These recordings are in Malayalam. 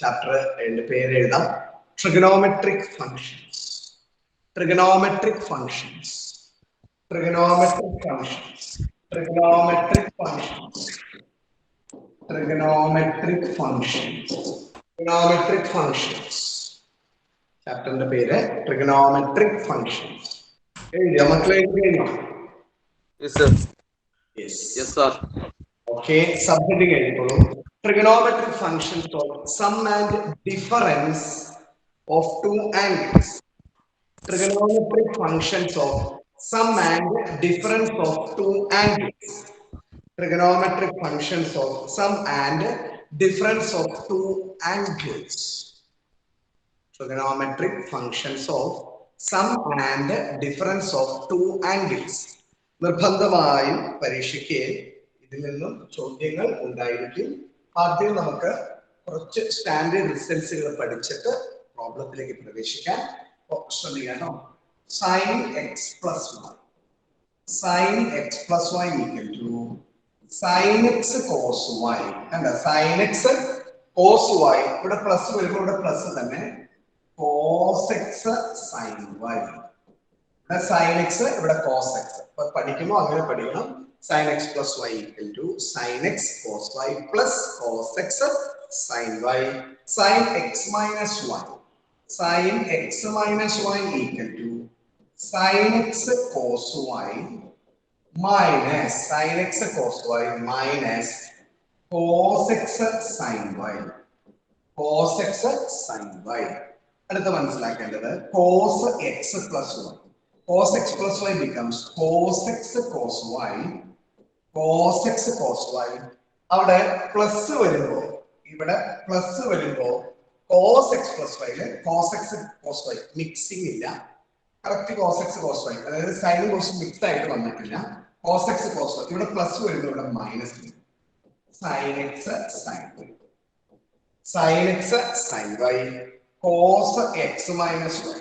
chapter and pair trigonometric functions. Trigonometric functions. Trigonometric functions. Trigonometric functions. Trigonometric functions. Trigonometric functions. Chapter and pair trigonometric functions. Yes, sir. Yes. Yes, sir. Okay, subheading trigonometric functions of sum and difference of two angles. Trigonometric functions of sum and difference of two angles. Trigonometric functions of sum and difference of two angles. Trigonometric functions of sum and difference of two angles. നിർബന്ധമായും പരീക്ഷയ്ക്ക് ഇതിൽ നിന്നും ചോദ്യങ്ങൾ ഉണ്ടായിരിക്കും. ആദ്യം നമുക്ക് കുറച്ച് സ്റ്റാൻഡേർഡ് റിസൾട്ട്സുകൾ പഠിച്ചിട്ട് പ്രോബ്ലത്തിലേക്ക് പ്രവേശിക്കാൻ ശ്രദ്ധിക്കണം. Sine x plus y, sine x plus y equal to sine x cos y. എന്താ സൈൻ എക്സ് കോസ് വൈ, ഇവിടെ പ്ലസ് വരുമ്പോൾ ഇവിടെ പ്ലസ് തന്നെ കോസ് എക്സ് സൈൻ വൈ. ഇവിടെ സൈൻ എക്സ് ഇവിടെ കോസ് എക്സ്. അപ്പൊ പഠിക്കുമ്പോൾ അങ്ങനെ പഠിക്കണം. Sine x plus y equal to sine x cos y plus cos x sine y. Sine x minus y, sine x minus y equal to sine x cos y minus sine x cos y minus cos x sine y. Cos x sine y. അടുത്ത മനസ്സിലാക്കേണ്ടത് cos x plus y. Cos x plus y becomes cos x cos y, cos x cos y. അവിടെ പ്ലസ് വരുമ്പോ ഇവിടെ പ്ലസ് വരുമ്പോ cos x plus y cos x cos y mixing ഇല്ല. Correct cos x cos y, അതായത് സൈനും കോസും മിക്സ് ആയിട്ട് വന്നിട്ടില്ല. cos x cos y ഇവിടെ പ്ലസ് വരുമ്പോ ഇവിടെ minus sin x sin y, sin x sin y, cos x minus y,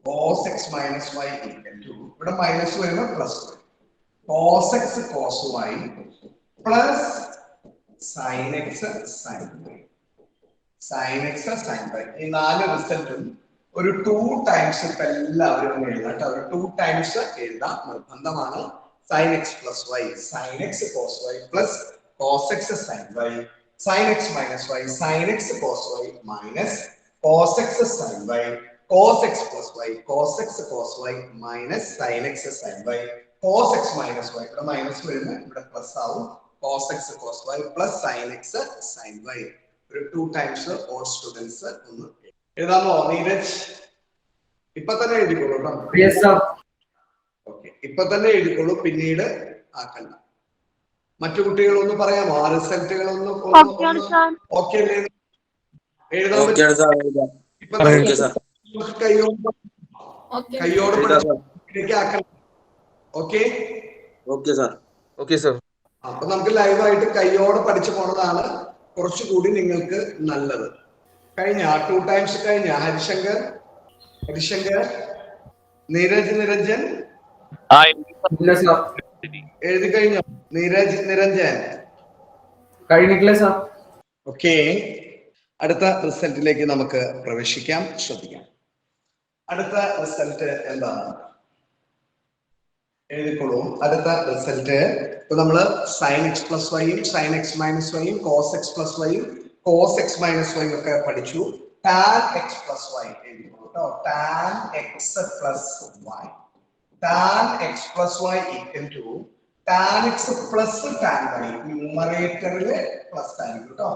cos x minus y equal to ഇവിടെ മൈനസ് വരുമ്പോൾ plus cos x cos y plus sin x sin y, sin x sin y. ഈ നാല് റിസൾട്ടും ഒരു 2 ടൈംസ് ഇപ്പൊ എല്ലാവരും എഴുതാം. ഒരു 2 ടൈംസ് എഴുതാം, നിർബന്ധമാണ്. sin x plus y, sin x cos y plus cos x sin y, sin x minus y, sin x cos y minus cos x sin y, cos x plus y, cos x cos y minus sin x sin y, cos x minus y. ഇവിടെ മൈനസ് വരുമ്പോൾ ഇവിടെ പ്ലസ് ആവും. cos x cos y plus sin x sin y. ഒരു 2 ടൈംസ് ഓൾ സ്റ്റുഡൻസ് ഒന്ന് എഴുതാമോ? നീരജ് ഇപ്പൊ തന്നെ എഴുതിക്കോളൂ കേട്ടോ. ഓക്കെ, ഇപ്പൊ തന്നെ എഴുതിക്കോളൂ, പിന്നീട് ആക്കണ്ട. മറ്റു കുട്ടികൾ ഒന്ന് പറയാമോ? ആ റിസൾട്ടുകൾ ഒന്ന് ഓക്കെ അല്ലേ? എഴുതാൻ പറ്റും. കയ്യോട് ആക്കണം. Okay okay sir. Okay sir. അപ്പൊ നമുക്ക് ലൈവായിട്ട് കയ്യോടെ പഠിച്ചു പോണതാണ് കുറച്ചുകൂടി നിങ്ങൾക്ക് നല്ലത്. കഴിഞ്ഞ 2 ടൈംസ് കഴിഞ്ഞ ഹരിശങ്കർ, നീരജ്, നിരഞ്ജൻ എഴുതി കഴിഞ്ഞോ? നീരജ്, നിരഞ്ജൻ കഴിഞ്ഞിട്ടില്ല സാർ. ഓക്കെ, അടുത്ത റിസൾട്ടിലേക്ക് നമുക്ക് പ്രവേശിക്കാം. ശ്രദ്ധിക്കാം. അടുത്ത റിസൾട്ട് എന്താണ്? എഴുതിക്കോളൂ. അടുത്ത റിസൾട്ട് ഇപ്പൊ നമ്മള് സൈൻ എക്സ് പ്ലസ് വൈയും സൈൻ എക്സ് മൈനസ് വൈയും കോസ് എക്സ് പ്ലസ് വൈയും കോസ് എക്സ് മൈനസ് വൈയും ഒക്കെ പഠിച്ചു. ടാൻ എക്സ് പ്ലസ് വൈ എഴുതിക്കോളൂ കേട്ടോ. Tan x plus y, tan x plus y equal to tan x plus tan y. ന്യൂമറേറ്ററില് പ്ലസ് ആയിരിക്കും കേട്ടോ.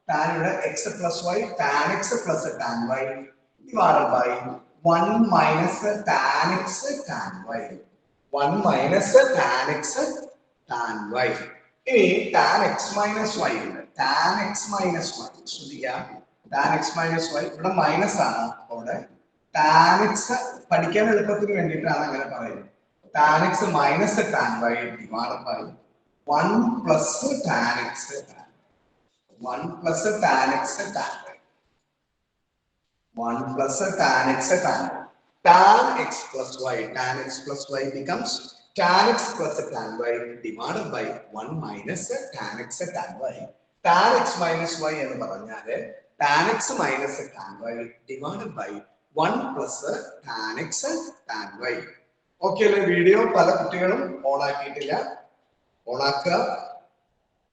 tan ഇവിടെ x plus y, tan x plus tan y divided by 1 minus tan x tan y, 1 minus tan x tan y. ഇനി tan x minus y ഉണ്ട്. tan x minus y ശ്രദ്ധിക്കാം. tan x minus y ഇവിടെ മൈനസ് ആണ്. അവിടെ tan x പഠിക്കാൻ എളുപ്പത്തിന് വേണ്ടിയിട്ടാണ് അങ്ങനെ പറയുന്നത്. tan x minus tan y divided by 1 plus tan x tan 1 plus tan x tan y, 1 plus tan x tan y. Tan x plus y, tan x plus y becomes tan x plus tan y divided by 1 minus tan x tan y. Tan x minus y എന്ന് പറഞ്ഞാല് tan x minus tan y divided by 1 plus tan x tan y. Okay അല്ലേ? വീഡിയോ പല കുട്ടികളും ഓൺ ആക്കിയിട്ടില്ല, ഓൺ ആക്കുക,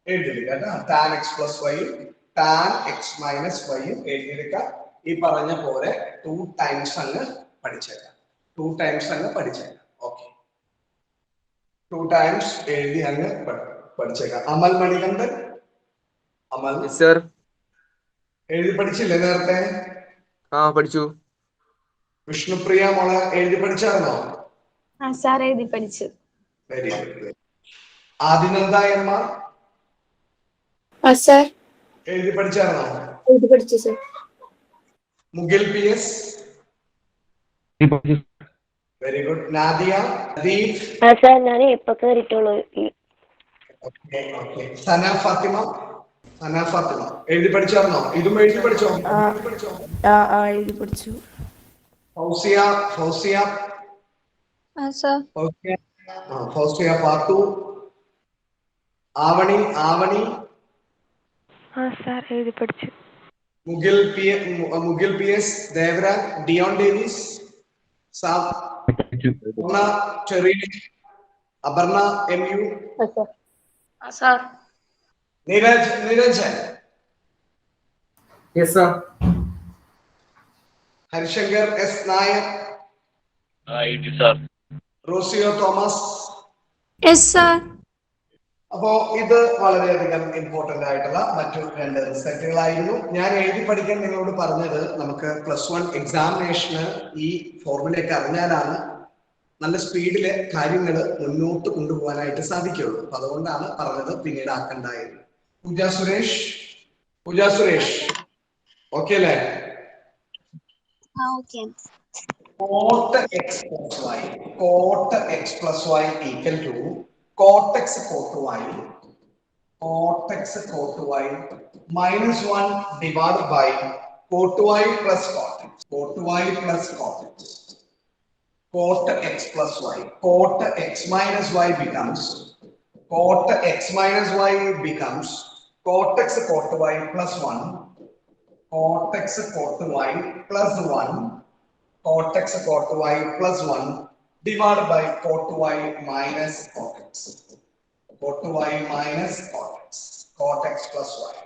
എഴുതിയെടുക്കുക കേട്ടോ. Tan x plus y tan x minus വൈയും എഴുതിയെടുക്കുക. ഈ പറഞ്ഞ പോലെ 2 ടൈംസ് അങ്ങ് പഠിച്ചേക്കാം, 2 ടൈംസ് അങ്ങ് പഠിച്ചേക്കാം. ഓക്കെ, 2 ടൈംസ് എഴുതി അങ്ങ് പഠിച്ചേക്കാം. അമൽ മണികണ്ഠൻ, അമൽ സർ എഴുതി പഠിച്ചില്ലേ നേരത്തെ? പഠിച്ചു. വിഷ്ണുപ്രിയ മോളെ എഴുതി പഠിച്ചായിരുന്നോ? സാർ എഴുതി പഠിച്ചു. Very good. ആദിനന്ദ എമ്മ സാർ എഴുതി പഠിച്ചായിരുന്നോ? എഴുതി പഠിച്ചു sir. Mukil P S very good. Nadiya Deep sir ഞാൻ ഇപ്പൊ കേറിയിട്ടുള്ളൂ. സന ഫാത്തിമ, സന ഫാത്തിമ എഴുതി പഠിച്ചായിരുന്നോ? ഇതും എഴുതി പഠിച്ചോ? എഴുതി പഠിച്ചു. ഫൗസിയ, ഫൗസിയ സാർ ഫൗസിയ പാത്തു. ആവണി, ആവണി സാർ എഴുതി പഠിച്ചു. Mukil P S, Devaraj, Dion Davis, Aparna M U, sir Neeraj, Niranjan, yes sir. Harishankar S Nair, Rosio Thomas. Yes sir. അപ്പോ ഇത് വളരെയധികം ഇമ്പോർട്ടന്റ് ആയിട്ടുള്ള മറ്റു 2 റിസൾട്ടുകളായിരുന്നു. ഞാൻ എഴുതി പഠിക്കാൻ നിങ്ങളോട് പറഞ്ഞത് നമുക്ക് +1 എക്സാമിനേഷന് ഈ ഫോർമുലയൊക്കെ അറിഞ്ഞാലാണ് നല്ല സ്പീഡില് കാര്യങ്ങൾ മുന്നോട്ട് കൊണ്ടുപോകാനായിട്ട് സാധിക്കുള്ളൂ. അപ്പൊ അതുകൊണ്ടാണ് പറഞ്ഞത്, പിന്നീട് ആക്കണ്ടായിരുന്നു. പൂജ സുരേഷ്, പൂജ സുരേഷ് ഓക്കെ അല്ലേ? Cot x plus y, cot x plus y equal to cot x cot y, cot x cot y minus 1 divided by cot y plus cot x, cot y plus cot x, cot x plus y, cot x minus y becomes cot x minus y becomes cot x cot y plus 1, cot x cot y plus 1, cot x cot y plus 1 divided by cot y minus cot x, cot y minus cot x, cot x plus y,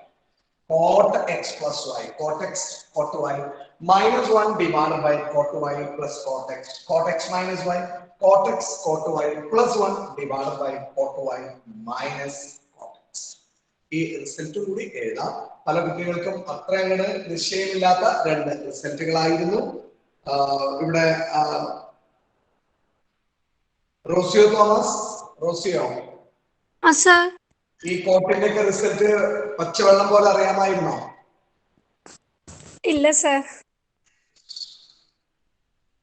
cot x plus y, cot x cot y minus 1 divided by cot y plus cot x minus y, cot x cot y plus 1 divided by cot y minus cot x. ഈ റിസൾട്ട് കൂടി എഴുതാം. പല കുട്ടികൾക്കും അത്ര അങ്ങോട്ട് നിശ്ചയമില്ലാത്ത 2 റിസൾട്ടുകളായിരുന്നു. ഇവിടെ റോസിയോ തോമസ്, റോസിയോ ഈ കോട്ടിന്റെ ഒക്കെ റിസൾട്ട് പച്ചവെള്ളം പോലെ അറിയാമായിരുന്നോ? ഇല്ല സാർ.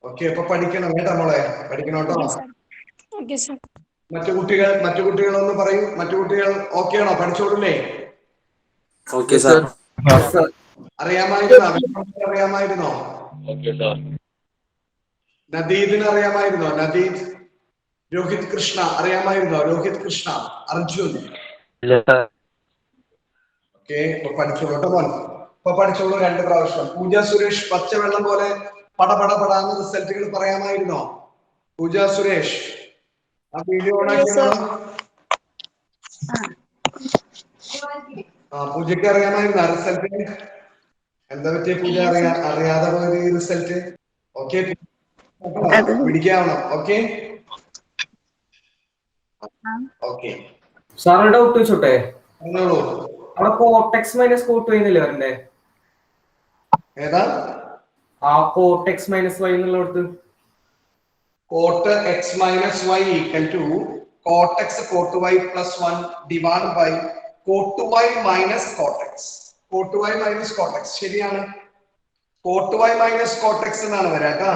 ഓക്കെ, അപ്പൊ പഠിക്കണം കേട്ടോ മോളെ, പഠിക്കണം കേട്ടോ. Okay sir. മറ്റു കുട്ടികളൊന്ന് പറയൂ. മറ്റു കുട്ടികൾ ഓക്കെ ആണോ? പഠിച്ചോളൂല്ലേ? Okay sir. അറിയാമായിരുന്നോ? നദീദിന് അറിയാമായിരുന്നോ? നദീദ്. രോഹിത് കൃഷ്ണ അറിയാമായിരുന്നോ? രോഹിത് കൃഷ്ണ, അർജുൻ. ഓക്കെ, പഠിച്ചോളൂ കേട്ടോ മോൻ. ഇപ്പൊ പഠിച്ചോളൂ 2 പ്രാവശ്യം. പൂജ സുരേഷ് പച്ചവെള്ളം പോലെ പടപടാന്ന് റിസൾട്ടുകൾ പറയാമായിരുന്നോ? പൂജ സുരേഷ് ആ വീഡിയോ ഓണാക്കിയോ? പൂജയ്ക്ക് അറിയാമായിരുന്നോ റിസൾട്ട്? എന്താ പറ്റിയ പൂജ അറിയാതെ പോയത് ഈ റിസൾട്ട്? ഓക്കെ, പിടിക്കാവണം. ഓക്കെ ഓക്കെ സാറിന് ഡൗട്ട് ചോദിച്ചോട്ടെ? പറഞ്ഞോളൂ. അവിടെ കോട്ട് മൈനസ് കോട്ട് വൈ എന്നല്ലേ വരണ്ടേ? ഏതാ ആ കോട്ട് എക്സ് മൈനസ് വൈ എന്നുള്ളടത്ത് cot x minus y equal to cot x cot y plus 1 divide by cot y minus cot x. Cot y minus cot x ശരിയാണ്. Cot y minus cot x എന്നാണ് വരാ.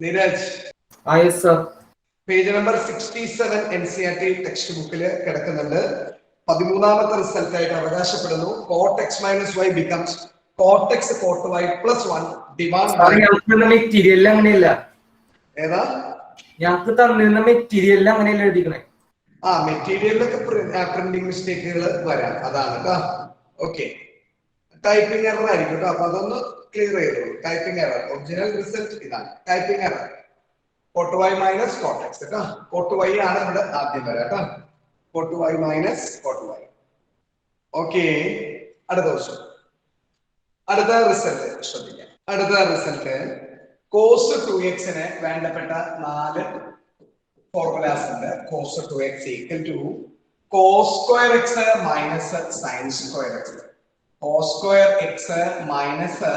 Neeraj page number 67 NCERT text ബുക്കിൽ കിടക്കുന്നുണ്ട്. 13ാമത്തെ റിസൾട്ട് ആയിട്ട് അവകാശപ്പെടുന്നു. Cot x minus y becomes cot x cot y plus 1 divide by material അങ്ങനെയല്ല. ഏതാ ഞങ്ങൾക്ക് തന്നിരുന്ന മെറ്റീരിയൽ അങ്ങനെയല്ല എഴുതിക്കണേ. മെറ്റീരിയലിലൊക്കെ പ്രിന്റിംഗ് മിസ്റ്റേക്കുകൾ വരാം, അതാണ് കേട്ടോ. ഓക്കെ, ടൈപ്പിംഗ് എറർ ആയിരിക്കും കേട്ടോ. അപ്പൊ അതൊന്ന് ക്ലിയർ ചെയ്തോളൂ. ടൈപ്പിംഗ് എറർ, ഒറിജിനൽ റിസൾട്ട് ഇതാണ് typing error. Cot y minus cot x കേട്ടോ. കോട്ട് വൈ ആണ് ഇവിടെ ആദ്യം വരാം കേട്ടോ. Cot y minus cot y. Okay, അടുത്ത ദിവസം അടുത്ത റിസൾട്ട് ശ്രദ്ധിക്കാം. അടുത്ത റിസൾട്ട് കോസ് 2x വേണ്ടപ്പെട്ട 4 ഫോർമുലാസ് ഉണ്ട്. Cos 2x equal to cos square x minus sine square x. Cos square x minus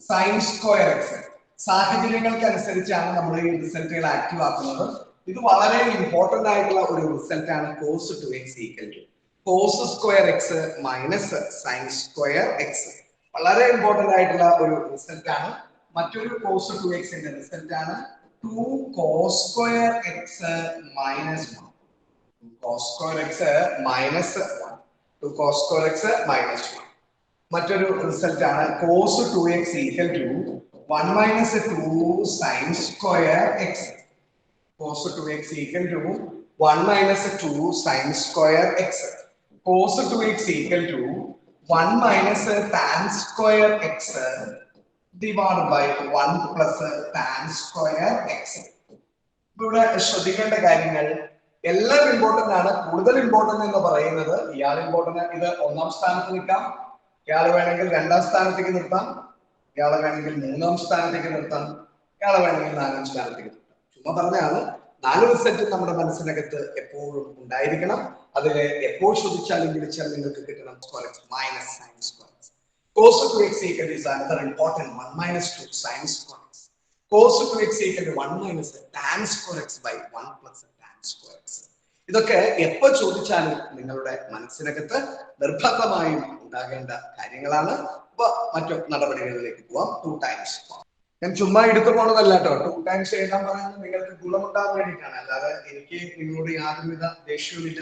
sine square x. സാഹചര്യങ്ങൾക്ക് അനുസരിച്ചാണ് നമ്മൾ ഈ റിസൾട്ടുകൾ ആക്റ്റീവ് ആക്കുന്നത്. ഇത് വളരെ ഇമ്പോർട്ടന്റ് ആയിട്ടുള്ള ഒരു റിസൾട്ട് ആണ്. Cos 2x equal to cos square x minus sine square x. വളരെ ഇമ്പോർട്ടന്റ് ആയിട്ടുള്ള ഒരു റിസൾട്ട് ആണ്. മറ്റൊരു കോസ് 2x ന്റെ റിസൾട്ട് ആണ് 2 cos square x minus 1. 2 cos square x minus 1. 2 cos square x minus 1. മറ്റൊരു റിസൾട്ട് ആണ് cos 2x equal to 1 minus 2 sine square x. Cos 2x equal to 1 minus 2 sine square x. Cos 2x equal to 1 minus tan square x divide by 1 plus tan square x. ഇവിടെ ശ്രദ്ധിക്കേണ്ട കാര്യങ്ങൾ എല്ലാം ഇമ്പോർട്ടന്റ് ആണ്. കൂടുതൽ ഇമ്പോർട്ടന്റ് എന്ന് പറയുന്നത് ഇയാൾ ഇമ്പോർട്ടന്റ്. ഇത് 1ാം സ്ഥാനത്ത് നിൽക്കാം, ഇയാളെ വേണമെങ്കിൽ 2ാം സ്ഥാനത്തേക്ക് നിർത്താം, ഇയാളെ വേണമെങ്കിൽ 3ാം സ്ഥാനത്തേക്ക് നിർത്താം, ഇയാളെ വേണമെങ്കിൽ 4ാം സ്ഥാനത്തേക്ക് നിർത്താം. ചുമ്മാ പറഞ്ഞാണ്. 4 റിസൾട്ട് നമ്മുടെ മനസ്സിനകത്ത് എപ്പോഴും ഉണ്ടായിരിക്കണം. അതില് എപ്പോൾ ശ്രദ്ധിച്ചാലും വിളിച്ചാൽ നിങ്ങൾക്ക് കിട്ടണം minus sine square. Cos 2x equal is another important 1 minus 2 sin square x. Cos 2x equal to 1 minus tan square x by 1 plus tan square x. ഇതൊക്കെ എപ്പോൾ ചോദിച്ചാലും നിങ്ങളുടെ മനസ്സിനകത്ത് നിർബന്ധമായും ഉണ്ടാകേണ്ട കാര്യങ്ങളാണ്. അപ്പൊ മറ്റു നടപടികളിലേക്ക് പോവാം. 2 times. ഞാൻ ചുമ്മാ എടുത്തു പോണതല്ല കേട്ടോ. 2 times എഴുതാൻ പറയുന്നത് നിങ്ങൾക്ക് ഗുണമുണ്ടാകാൻ വേണ്ടിയിട്ടാണ്. അല്ലാതെ എനിക്ക് നിങ്ങളോട് യാതൊരുവിധ ദേഷ്യവുമില്ല.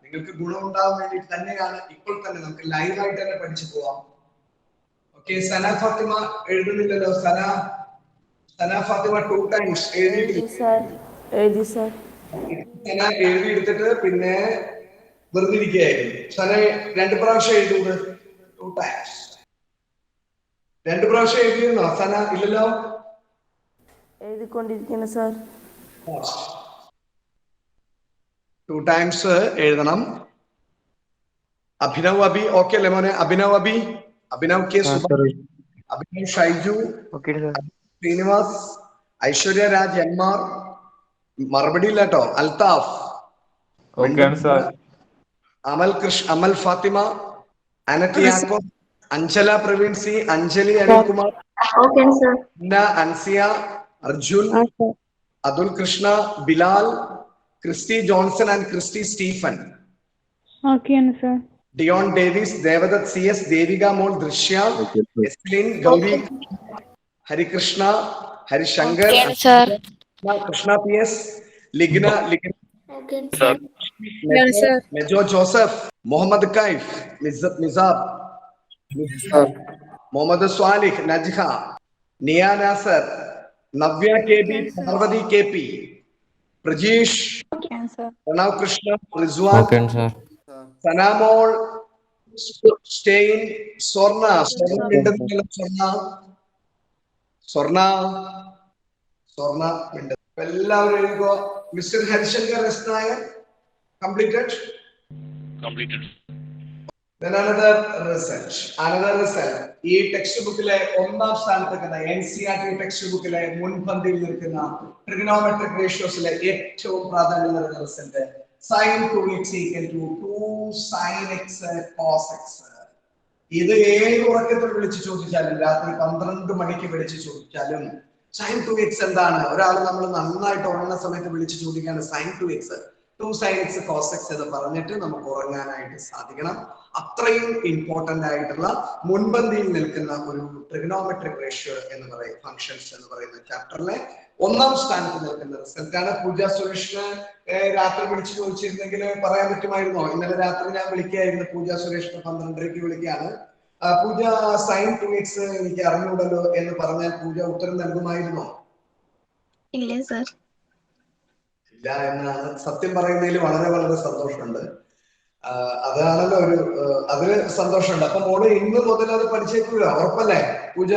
നിങ്ങൾക്ക് ഗുണമുണ്ടാകാൻ വേണ്ടിയിട്ട് തന്നെയാണ്. ഇപ്പോൾ തന്നെ നമുക്ക് ലൈവായിട്ട് തന്നെ പഠിച്ചു പോവാം. ഓക്കെ, സന ഫാത്തിമ എഴുതുന്നില്ലല്ലോ. സന ഫാത്തിമ 2 times എഴുതി സന എഴുതി എടുത്തിട്ട് പിന്നെ വെറുതെ ഇരിക്കുകയായിരുന്നു. സന 2 പ്രാവശ്യം എഴുതുന്നത് 2 times. 2 പ്രാവശ്യം എഴുതിയിരുന്നോ സന? ഇല്ലല്ലോ. എഴുതിക്കൊണ്ടിരിക്കുന്നു സാർ. 2 times എഴുതണം. അഭിനവ് അബി ഓക്കെ അല്ലേ മോനെ? Abhinav Abi, Abhinav K Suba, Abhinav Shaiju, Srinivas, Aishwarya Raj, MR. മറുപടി ഇല്ല കേട്ടോ. Althaf, Amal Fathima, Annette Yakob, Anchala Praveen C, Anjali Anilkumar, Ansiya, Arjun, Athul Krishna, Bilal, Christy Johnson and Christy Stephen, Dion Davis, Devadath C S, Devika Mol, Drishya, Eslin, Gauri, Harikrishna, Harishankar, Krishna P S, Ligna, Mejo Joseph, Muhammad Kaif, Nisab, Muhammad Swalih, Najha, Niya Nasar, Navya K B, Parvathi K P, Prajeesh, Pranav Krishna, Rizwan, Sanamol, stain, സ്വർണ, എല്ലാവരും എഴുതുക. Mister Harishankar S Nair completed. Then another result. ഈ ടെക്സ്റ്റ് ബുക്കിലെ 1ാം സ്ഥാനത്ത് NCERT ടെക്സ്റ്റ് ബുക്കിലെ മുൻപന്തിയിൽ നിൽക്കുന്ന ട്രിഗണോമെട്രിക് റേഷ്യോസിലെ ഏറ്റവും പ്രാധാന്യം നൽകുന്ന result sin 2x equal to 2 sin x cos x. ഇത് ഏത് ഉറക്കത്തിൽ വിളിച്ചു ചോദിച്ചാലും, രാത്രി 12 മണിക്ക് വിളിച്ചു ചോദിച്ചാലും sin 2x എന്താണ്? ഒരാൾ നമ്മൾ നന്നായിട്ട് ഉറങ്ങുന്ന സമയത്ത് വിളിച്ചു ചോദിക്കാണ് sin 2x 2 sin x cos x എന്ന് പറഞ്ഞിട്ട് നമുക്ക് ഉറങ്ങാനായിട്ട് സാധിക്കണം. അത്രയും ഇമ്പോർട്ടന്റ് ആയിട്ടുള്ള മുൻപന്തിയിൽ നിൽക്കുന്ന ഒരു ട്രിഗണോമെട്രിക് റേഷ്യോ എന്ന് പറയുന്ന ഫങ്ഷൻസ് എന്ന് പറയുന്ന ചാപ്റ്ററിലെ 1ാം സ്ഥാനത്ത് നിൽക്കുന്ന റിസൾട്ട് ആണ്. പൂജ സുരേഷിന് രാത്രി വിളിച്ചു ചോദിച്ചിരുന്നെങ്കിൽ പറയാൻ പറ്റുമായിരുന്നോ? ഇന്നലെ രാത്രി ഞാൻ വിളിക്കുകയായിരുന്നു. പൂജ സുരേഷിന് 12:30 വിളിക്കുകയാണ്. പൂജ sin 2x എനിക്ക് അറിഞ്ഞൂടല്ലോ എന്ന് പറഞ്ഞാൽ പൂജ ഉത്തരം നൽകുമായിരുന്നോ? ഇല്ല സർ. ഇല്ല എന്നാണ് സത്യം പറയുന്നതിൽ വളരെ വളരെ സന്തോഷമുണ്ട്. അതാണല്ലോ ഒരു അതിന് സന്തോഷമുണ്ട്. അപ്പൊ മോള് ഇന്ന് മുതൽ അത് പഠിച്ചേക്കുക, ഉറപ്പല്ലേ പൂജ?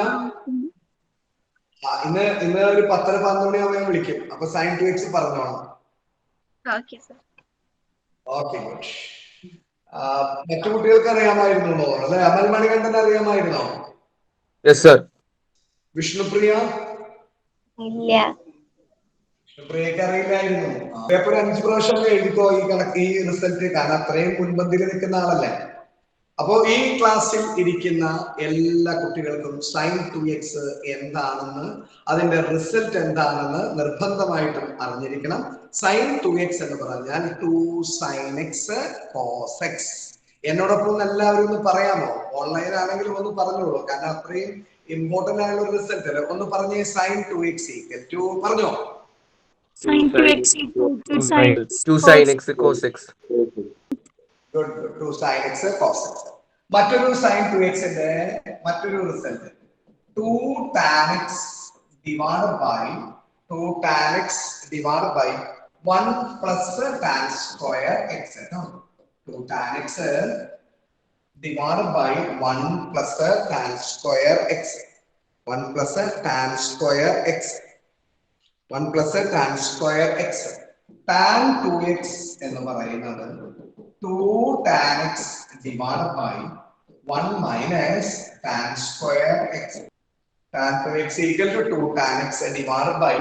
ഇന്ന് ഒരു 10-11 മണിയാവുമ്പോൾ ഞാൻ വിളിക്കും. അപ്പൊ സൈൻ ടു എക്സ് പറഞ്ഞോളാം. Okay good. മറ്റു കുട്ടികൾക്ക് അറിയാമായിരുന്നോ അല്ലെ? അമൽ മണികണ്ഠൻ അറിയാമായിരുന്നോ? Yes sir. വിഷ്ണുപ്രിയ? ഇല്ല. വിഷ്ണുപ്രിയക്ക് അറിയില്ലായിരുന്നു. പേപ്പർ 5 പ്രാവശ്യം എഴുതിക്കോ ഈ കണക്ക്, ഈ റിസൾട്ട്. കാരണം അത്രയും മുൻപന്തിയിൽ നിൽക്കുന്ന ആളല്ലേ. അപ്പോ ഈ ക്ലാസ്സിൽ ഇരിക്കുന്ന എല്ലാ കുട്ടികൾക്കും സൈൻ 2x എന്താണെന്ന്, അതിന്റെ റിസൾട്ട് എന്താണെന്ന് നിർബന്ധമായിട്ടും അറിഞ്ഞിരിക്കണം. സൈൻ 2x എന്ന് പറഞ്ഞാൽ 2 sin x cos x. എന്നോടൊപ്പം എല്ലാവരും ഒന്ന് പറയാമോ? ഓൺലൈൻ ആണെങ്കിലും ഒന്ന് പറഞ്ഞോളൂ, കാരണം അത്രയും ഇമ്പോർട്ടന്റ് ആയുള്ള ഒരു റിസൾട്ട് അല്ലേ. ഒന്ന് പറഞ്ഞേ. സൈൻ 2x ഈക്വൽ ടു പറഞ്ഞോ. Sin 2x equal to sin 2 sin x cos x. Good, good. 2 sin x cos x. മറ്റൊരു സൈൻ 2x ന്റെ മറ്റൊരു result 2 tan x divided by 1 plus tan square x. 2 tan x divided by 1 plus tan square x. 1 plus tan square x. 1 plus tan square x. Tan 2x എന്ന് പറയുന്നത് 2 tan x divided by 1 minus tan square x. Tan 2x equal to 2 tan x divided by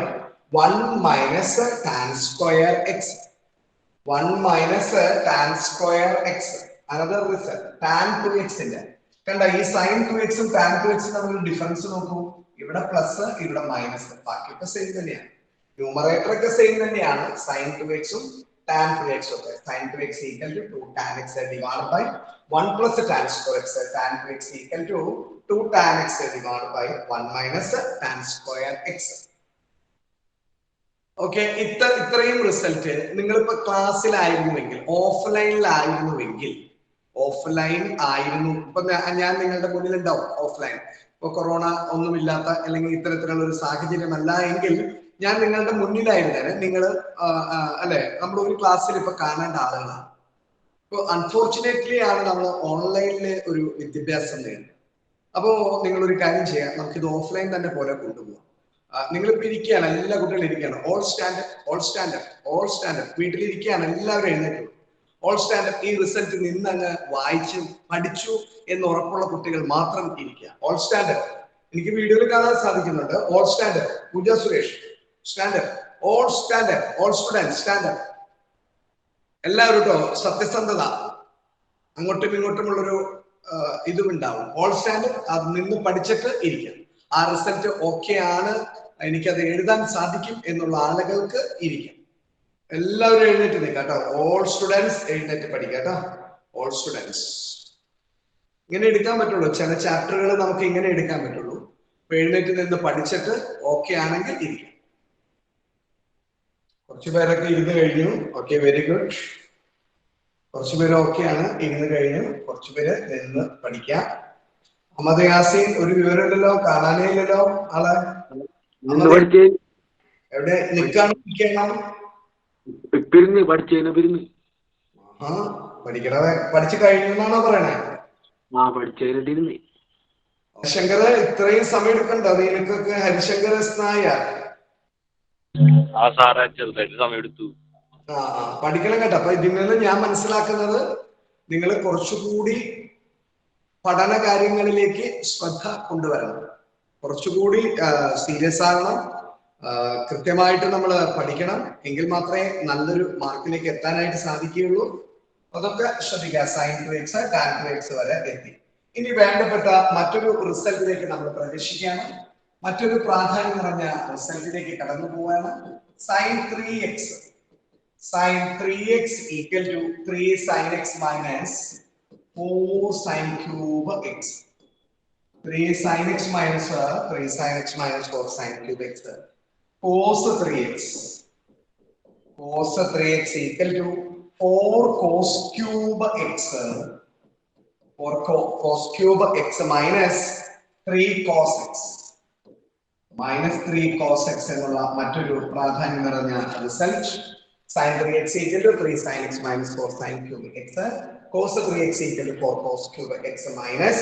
1 minus tan square x. 1 minus tan square x. Another result. Tan 2x ന്റെ കണ്ട, ഈ sin 2x ഉം tan 2x തമ്മിൽ ഡിഫറൻസ് നോക്കൂ. ഇവിടെ പ്ലസ്, ഇവിടെ മൈനസ്. ബാക്കിയൊക്കെ സെയിം തന്നെയാണ്. ന്യൂമറേറ്റർ ഒക്കെ സെയിം തന്നെയാണ്. sin 2x ഉം tan 2x ഒക്കെ. sin 2x equal to 2 tan x divided by 1 plus tan square x. tan 2x equal to 2 tan x divided by 1 minus tan square x. Okay, ഇത്രയും റിസൾട്ട് നിങ്ങളിപ്പോ ക്ലാസ്സിലായിരുന്നുവെങ്കിൽ, ഓഫ്ലൈൻ ആയിരുന്നു ഇപ്പൊ ഞാൻ നിങ്ങളുടെ മുന്നിൽ ഉണ്ടാവും. ഓഫ്ലൈൻ ഇപ്പൊ കൊറോണ ഒന്നുമില്ലാത്ത അല്ലെങ്കിൽ ഇത്തരത്തിലുള്ള ഒരു സാഹചര്യമല്ല എങ്കിൽ ഞാൻ നിങ്ങളുടെ മുന്നിലായിരുന്നേനെ. നിങ്ങൾ അല്ലെ, നമ്മുടെ ഒരു ക്ലാസ്സിൽ ഇപ്പൊ കാണേണ്ട ആളുകളാണ്. ഇപ്പൊ അൺഫോർച്ചുനേറ്റ്ലി ആണ് നമ്മൾ ഓൺലൈനിൽ ഒരു വിദ്യാഭ്യാസം നേടുന്നത്. അപ്പോ നിങ്ങളൊരു കാര്യം ചെയ്യാം, നമുക്കിത് ഓഫ്ലൈൻ തന്നെ പോലെ കൊണ്ടുപോകാം. നിങ്ങളിപ്പോ ഇരിക്കുകയാണ്, എല്ലാ കുട്ടികളും ഇരിക്കുകയാണ്. ഓൾ സ്റ്റാൻഡേർഡ് വീട്ടിലിരിക്കുകയാണ്, എല്ലാവരും എഴുന്നേറ്റു. All standard. ഈ റിസൾട്ട് നിന്നങ്ങ് വായിച്ചു പഠിച്ചു എന്ന് ഉറപ്പുള്ള കുട്ടികൾ മാത്രം ഇരിക്കുക. All standard. എനിക്ക് വീഡിയോയിൽ കാണാൻ സാധിക്കുന്നുണ്ട്. All standard. Pooja Suresh standard. All standard. All student standard. എല്ലാവരും കേട്ടോ, സത്യസന്ധത, അങ്ങോട്ടും ഇങ്ങോട്ടുമുള്ളൊരു ഇതും ഉണ്ടാവും. All standard. അത് നിന്ന് പഠിച്ചിട്ട് ഇരിക്കാം. ആ റിസൾട്ട് ഓക്കെ ആണ്, എനിക്കത് എഴുതാൻ സാധിക്കും എന്നുള്ള ആളുകൾക്ക് ഇരിക്കാം. എല്ലാവരും എഴുന്നേറ്റ് നിൽക്കാം കേട്ടോ. ഓൾ സ്റ്റുഡൻസ് എഴുന്നേറ്റ് പഠിക്കാം കേട്ടോ. All students. ഇങ്ങനെ എടുക്കാൻ പറ്റുള്ളൂ. ചില ചാപ്റ്ററുകൾ നമുക്ക് ഇങ്ങനെ എടുക്കാൻ പറ്റുള്ളൂ. എഴുന്നേറ്റ് നിന്ന് പഠിച്ചിട്ട് ഓക്കെ ആണെങ്കിൽ ഇരിക്കും. കുറച്ചു പേരൊക്കെ ഇരുന്ന് കഴിഞ്ഞു. Okay, very good. കുറച്ചു പേര് ഓക്കെ ആണ്, ഇരുന്ന് കഴിഞ്ഞു. കുറച്ചു പേര് നിന്ന് പഠിക്കാം. അഹമ്മദ് യാസീൻ, ഒരു വിവരമില്ലല്ലോ, കാണാനേ ഇല്ലല്ലോ ആളെ. എവിടെ നിൽക്കാണ്? പഠിക്കണത് പഠിച്ചു കഴിഞ്ഞു എന്നാണോ പറയണേ? ഹരിശങ്കർ, ഇത്രയും സമയം എടുക്കണ്ടോ നിനക്കൊക്കെ? ഹരിശങ്കർ നായർ പഠിക്കണം കേട്ടോ. അപ്പൊ ഇതിൽ നിന്ന് ഞാൻ മനസ്സിലാക്കുന്നത്, നിങ്ങൾ കുറച്ചുകൂടി പഠന കാര്യങ്ങളിലേക്ക് ശ്രദ്ധ കൊണ്ടുവരണം. കുറച്ചുകൂടി സീരിയസ് ആകണം. കൃത്യമായിട്ട് നമ്മൾ പഠിക്കണം. എങ്കിൽ മാത്രമേ നല്ലൊരു മാർക്കിലേക്ക് എത്താനായിട്ട് സാധിക്കുകയുള്ളൂ. അതൊക്കെ ശ്രദ്ധിക്കുക. sin 2x tan 2x വരെ എത്തി. ഇനി വേണ്ടപ്പെട്ട മറ്റൊരു റിസൾട്ടിലേക്ക് നമ്മൾ പ്രവേശിക്കുകയാണ്. മറ്റൊരു പ്രാധാന്യം നിറഞ്ഞ റിസൾട്ടിലേക്ക് കടന്നു പോവുകയാണ്. sin 3x. sin 3x equal to 3 sin x minus 4 sin cube x. 3 sin x minus 4 sin cube x. Cos 3x. Cos 3x equal to 4 cos cube x. 4 cos cube x minus 3 cos x. Minus 3 cos x എന്നുള്ള മറ്റൊരു പ്രാധാന്യം നിറഞ്ഞ result Sin 3x equal to 3 sin x minus 4 sin cube x. Cos 3x equal to 4 cos cube x minus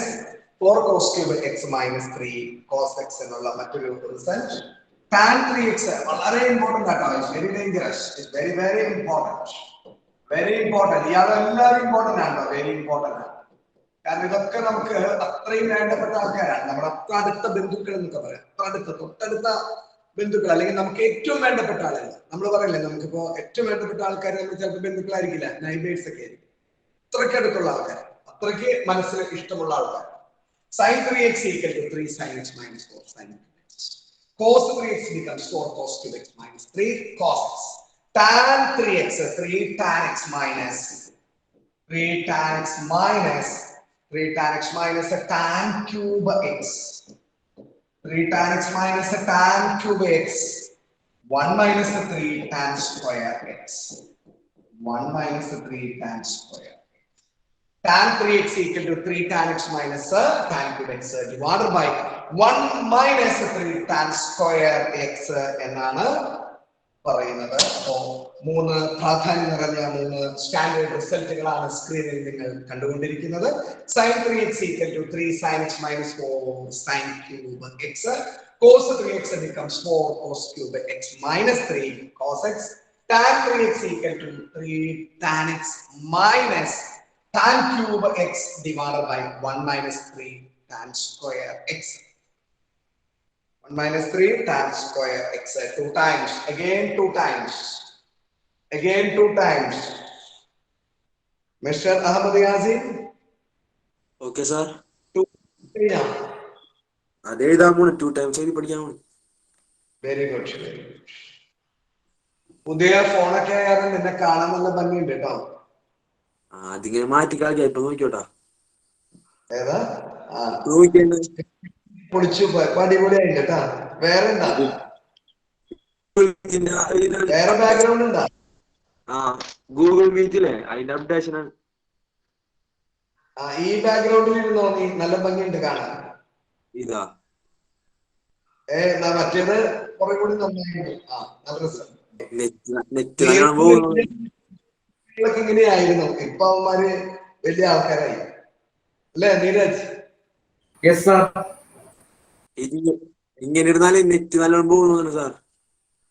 4 cos cube x minus 3 cos x എന്നുള്ള മറ്റൊരു റിസൾട്ട്. Tan 3x വളരെ ഇമ്പോർട്ടന്റ് ആട്ടോ. Very dangerous. It's very very important. Very important. ഇയാളെല്ലാവരും ഇമ്പോർട്ടന്റ് ആണ്. വെരി ഇമ്പോർട്ടന്റ് ആണ്. കാരണം ഇതൊക്കെ നമുക്ക് അത്രയും വേണ്ടപ്പെട്ട ആൾക്കാരാണ്. നമ്മുടെ അത്ര അടുത്ത ബന്ധുക്കൾ എന്നൊക്കെ പറയാം. തൊട്ടടുത്ത ബന്ധുക്കൾ അല്ലെങ്കിൽ നമുക്ക് ഏറ്റവും വേണ്ടപ്പെട്ട ആളുകൾ. നമ്മൾ പറയില്ലേ നമുക്കിപ്പോ ഏറ്റവും വേണ്ടപ്പെട്ട ആൾക്കാർ നമ്മൾ ചിലപ്പോൾ ബന്ധുക്കളായിരിക്കില്ല, നൈബേഴ്സ് ഒക്കെ ആയിരിക്കും. അത്രയ്ക്ക് അടുത്തുള്ള ആൾക്കാർ, അത്രയ്ക്ക് മനസ്സിൽ ഇഷ്ടമുള്ള ആൾക്കാർ. Sin 3x equal to 3 sin x minus 4 sin x. Cos 3x becomes 4 cos cube x minus 3 cos x. Tan 3x 3 tan x minus 3 tan x minus 3 tan x minus a tan cube x. 3 tan x minus a tan cube x. 1 minus the 3 tan square x. 1 minus the 3 tan square. Tan 3x equal to 3 tan x minus tan cube x divided by 1 minus 3 tan square x എന്നാണ് പറയുന്നത്. അപ്പോൾ 3 പ്രാധാന്യം നിറഞ്ഞ 3 സ്റ്റാൻഡേർഡ് റിസൾട്ടുകളാണ് സ്ക്രീനിൽ നിങ്ങൾ കണ്ടുകൊണ്ടിരിക്കുന്നത്. Sin 3x equal to 3 sin x minus 4 sin cube x. Cos 3x becomes 4 cos cube x minus 3 cos x. Tan 3x equal to 3 tan x minus tan cube x divided by 1 minus 3 tan square x. 1 minus 3 tan square x 2 times, again 2 times, again 2 times. Mr. Ahmad Yazin. Okay, sir. 2 yeah. Ade idamone 2 times eedi padikkan. Very good, very good. പുതിയ ഫോണൊക്കെ ആയാലും നിന്നെ കാണാൻ നല്ല ഭംഗിയുണ്ട് കേട്ടോ. അതിങ്ങനെ മാറ്റി കളിക്കാം. ഇപ്പൊ നോക്കിയോട്ടാ. ഏതാ? നോക്കിയാണ് പൊളിച്ചു അടിപൊളിയായിട്ട് കേട്ടാ. വേറെ എന്താ? വേറെ ബാക്ക്ഗ്രൗണ്ട് ഉണ്ടാ? ഗൂഗിൾ മീറ്റിലെ അതിന്റെ അപ്ഡേഷൻ ആണ്. ഈ ബാക്ക്ഗ്രൗണ്ടിൽ ഇരുന്നോ നീ? നല്ല ഭംഗിയുണ്ട് കാണാൻ. ഇതാ മറ്റേത് കുറെ കൂടി നന്നായിരുന്നു. നല്ല രസം. ഇങ്ങനെയായിരുന്നു. ഇപ്പൊ അവന്മാര് വലിയ ആൾക്കാരായി അല്ലേ നീരജ്? Yes sir. ഇങ്ങനെ ഇരുന്നാല് നെറ്റ് നല്ലോണം പോകുന്നു സാർ.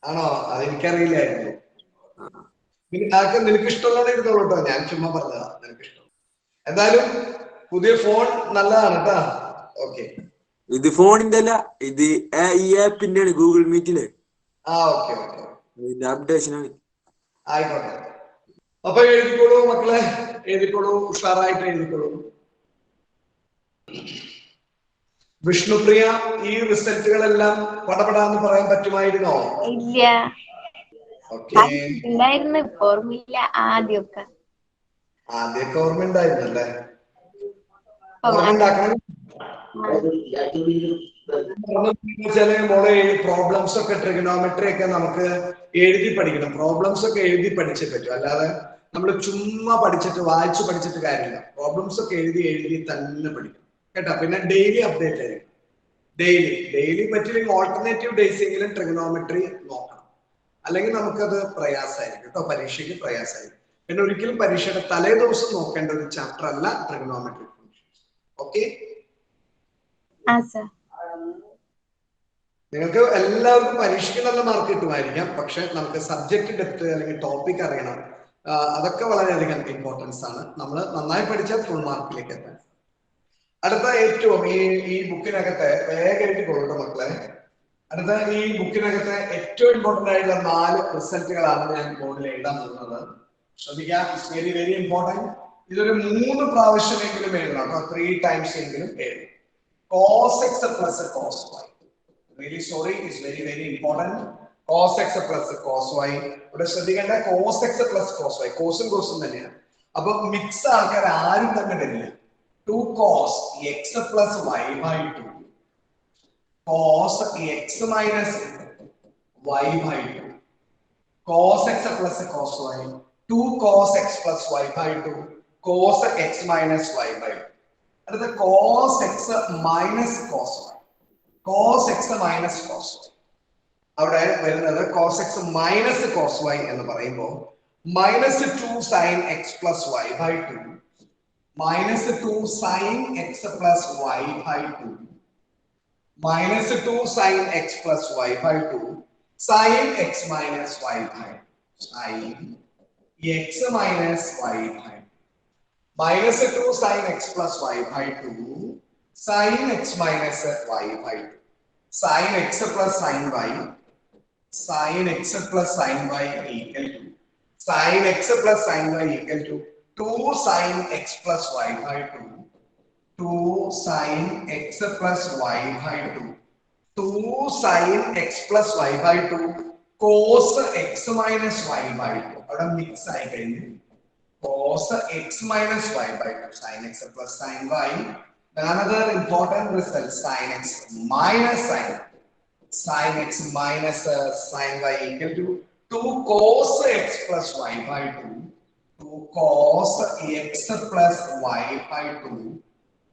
ആണോ? അതെനിക്കറിയില്ലായിരുന്നു. നിനക്ക് ഇഷ്ടമുള്ള ഇരുന്നോളൂ കേട്ടോ. ഞാൻ ചുമ്മാ പറഞ്ഞതാ. നിനക്ക് ഇഷ്ടം എന്തായാലും പുതിയ ഫോൺ നല്ലതാണ് കേട്ടാ. ഓക്കെ, ഇത് ഫോണിന്റെ അല്ല, ഇത് ഈ ആപ്പിന്റെ ആണ്. ഗൂഗിൾ മീറ്റില് ഓക്കെ ഓക്കെ ഇതിന്റെ അപ്ഡേഷൻ ആണ്. ആയിക്കോട്ടെ. അപ്പൊ എഴുതിക്കോളൂ മക്കളെ, എഴുതിക്കോളൂ, ഉഷാറായിട്ട് എഴുതിക്കോളൂ. വിഷ്ണുപ്രിയ, ഈ റിസൾട്ടുകളെല്ലാം പടപടാന്ന് പറയാൻ പറ്റുമായിരുന്നോ? ഇല്ല. ഓക്കെ, ഉണ്ടായിരുന്നു, ഇപ്പൊ ഓർമ്മയില്ല. ആദ്യമൊക്കെ ഓർമ്മ ഉണ്ടായിരുന്നല്ലേ? ഓർമ്മ ഉണ്ടാക്കണം. മോളെ പ്രോബ്ലംസ് ഒക്കെ ട്രിഗണോമെട്രി ഒക്കെ നമുക്ക് എഴുതി പഠിക്കണം. പ്രോബ്ലംസ് ഒക്കെ എഴുതി പഠിച്ചേ പറ്റും. അല്ലാതെ നമ്മൾ ചുമ്മാ പഠിച്ചിട്ട് വായിച്ചു പഠിച്ചിട്ട് കാര്യമില്ല. പ്രോബ്ലംസ് ഒക്കെ എഴുതി തന്നെ പഠിക്കണം കേട്ടോ. പിന്നെ ഡെയിലി അപ്ഡേറ്റ് ആയിരിക്കും. ഡെയിലി പറ്റില്ലെങ്കിൽ ഓൾട്ടർനേറ്റീവ് ഡേയ്സ് എങ്കിലും ട്രിഗണോമെട്രി നോക്കണം. അല്ലെങ്കിൽ നമുക്കത് പ്രയാസമായിരിക്കും കേട്ടോ. പരീക്ഷയ്ക്ക് പ്രയാസമായിരിക്കും. പിന്നെ ഒരിക്കലും പരീക്ഷയുടെ തലേ ദിവസം നോക്കേണ്ട ഒരു ചാപ്റ്റർ അല്ല ട്രിഗണോമെട്രി. ഓക്കെ, നിങ്ങൾക്ക് എല്ലാവർക്കും പരീക്ഷയ്ക്ക് നല്ല മാർക്ക് കിട്ടുമായിരിക്കാം. പക്ഷെ നമുക്ക് സബ്ജക്ട് ഡെപ്ത് അല്ലെങ്കിൽ ടോപ്പിക് അറിയണം. അതൊക്കെ വളരെയധികം ഇമ്പോർട്ടൻസ് ആണ്. നമ്മൾ നന്നായി പഠിച്ചാൽ ഫുൾ മാർക്കിലേക്ക് എത്താൻ. അടുത്ത ഏറ്റവും ഈ ബുക്കിനകത്തെ വേഗം എഴുതിക്കൊള്ളൂ മക്കളെ. അടുത്ത ഈ ബുക്കിനകത്തെ ഏറ്റവും ഇമ്പോർട്ടന്റ് ആയിട്ടുള്ള 4 റിസൾട്ടുകളാണ് ഞാൻ ബോർഡിൽ എഴുതാൻ പോകുന്നത്. ശ്രദ്ധിക്കാം, ഇറ്റ്സ് വെരി വെരി ഇമ്പോർട്ടന്റ്. ഇതൊരു 3 പ്രാവശ്യമെങ്കിലും എഴുതണം കേട്ടോ. 3 ടൈംസ് എങ്കിലും എഴുതണം. Cos x plus cos y. Really sorry, it's very very important. Cos x plus cos y. ഇവിടെ ശ്രദ്ധിക്കേണ്ട cos x plus cos y. കോസും കോസും തന്നെയാണ്. അപ്പൊ മിക്സ് ആൾക്കാർ ആരും തന്നെ വരില്ല. 2 cos x plus y by 2. Cos x minus y by 2. Cos x plus cos y. 2 cos x plus y by 2. Cos x minus y by 2. അടുത്ത cos x minus cos y. Cos x minus cos y. അവിടെ വരുന്നത് cos x minus cos y എന്ന് പറയുമ്പോൾ minus 2 sin x plus y by 2 minus 2 sin x plus y by 2 minus 2 sin x plus y by 2 sin x minus y by sin x minus y by minus 2 sin x plus y by 2 sin x minus y by 2 sin x plus sin y sin x plus sin y equal to sin x plus sin y equal to 2 sin x plus y by 2 2 sin x plus y by 2 2 sin x plus y by 2 cos x minus y by 2 അവിടെ മിക്സ് ആയി കഴിഞ്ഞു cos x minus y by 2 sin x plus sin y. Another important result sin x minus sin x minus sin y equal to 2 cos x plus y by 2 2 cos x plus y by 2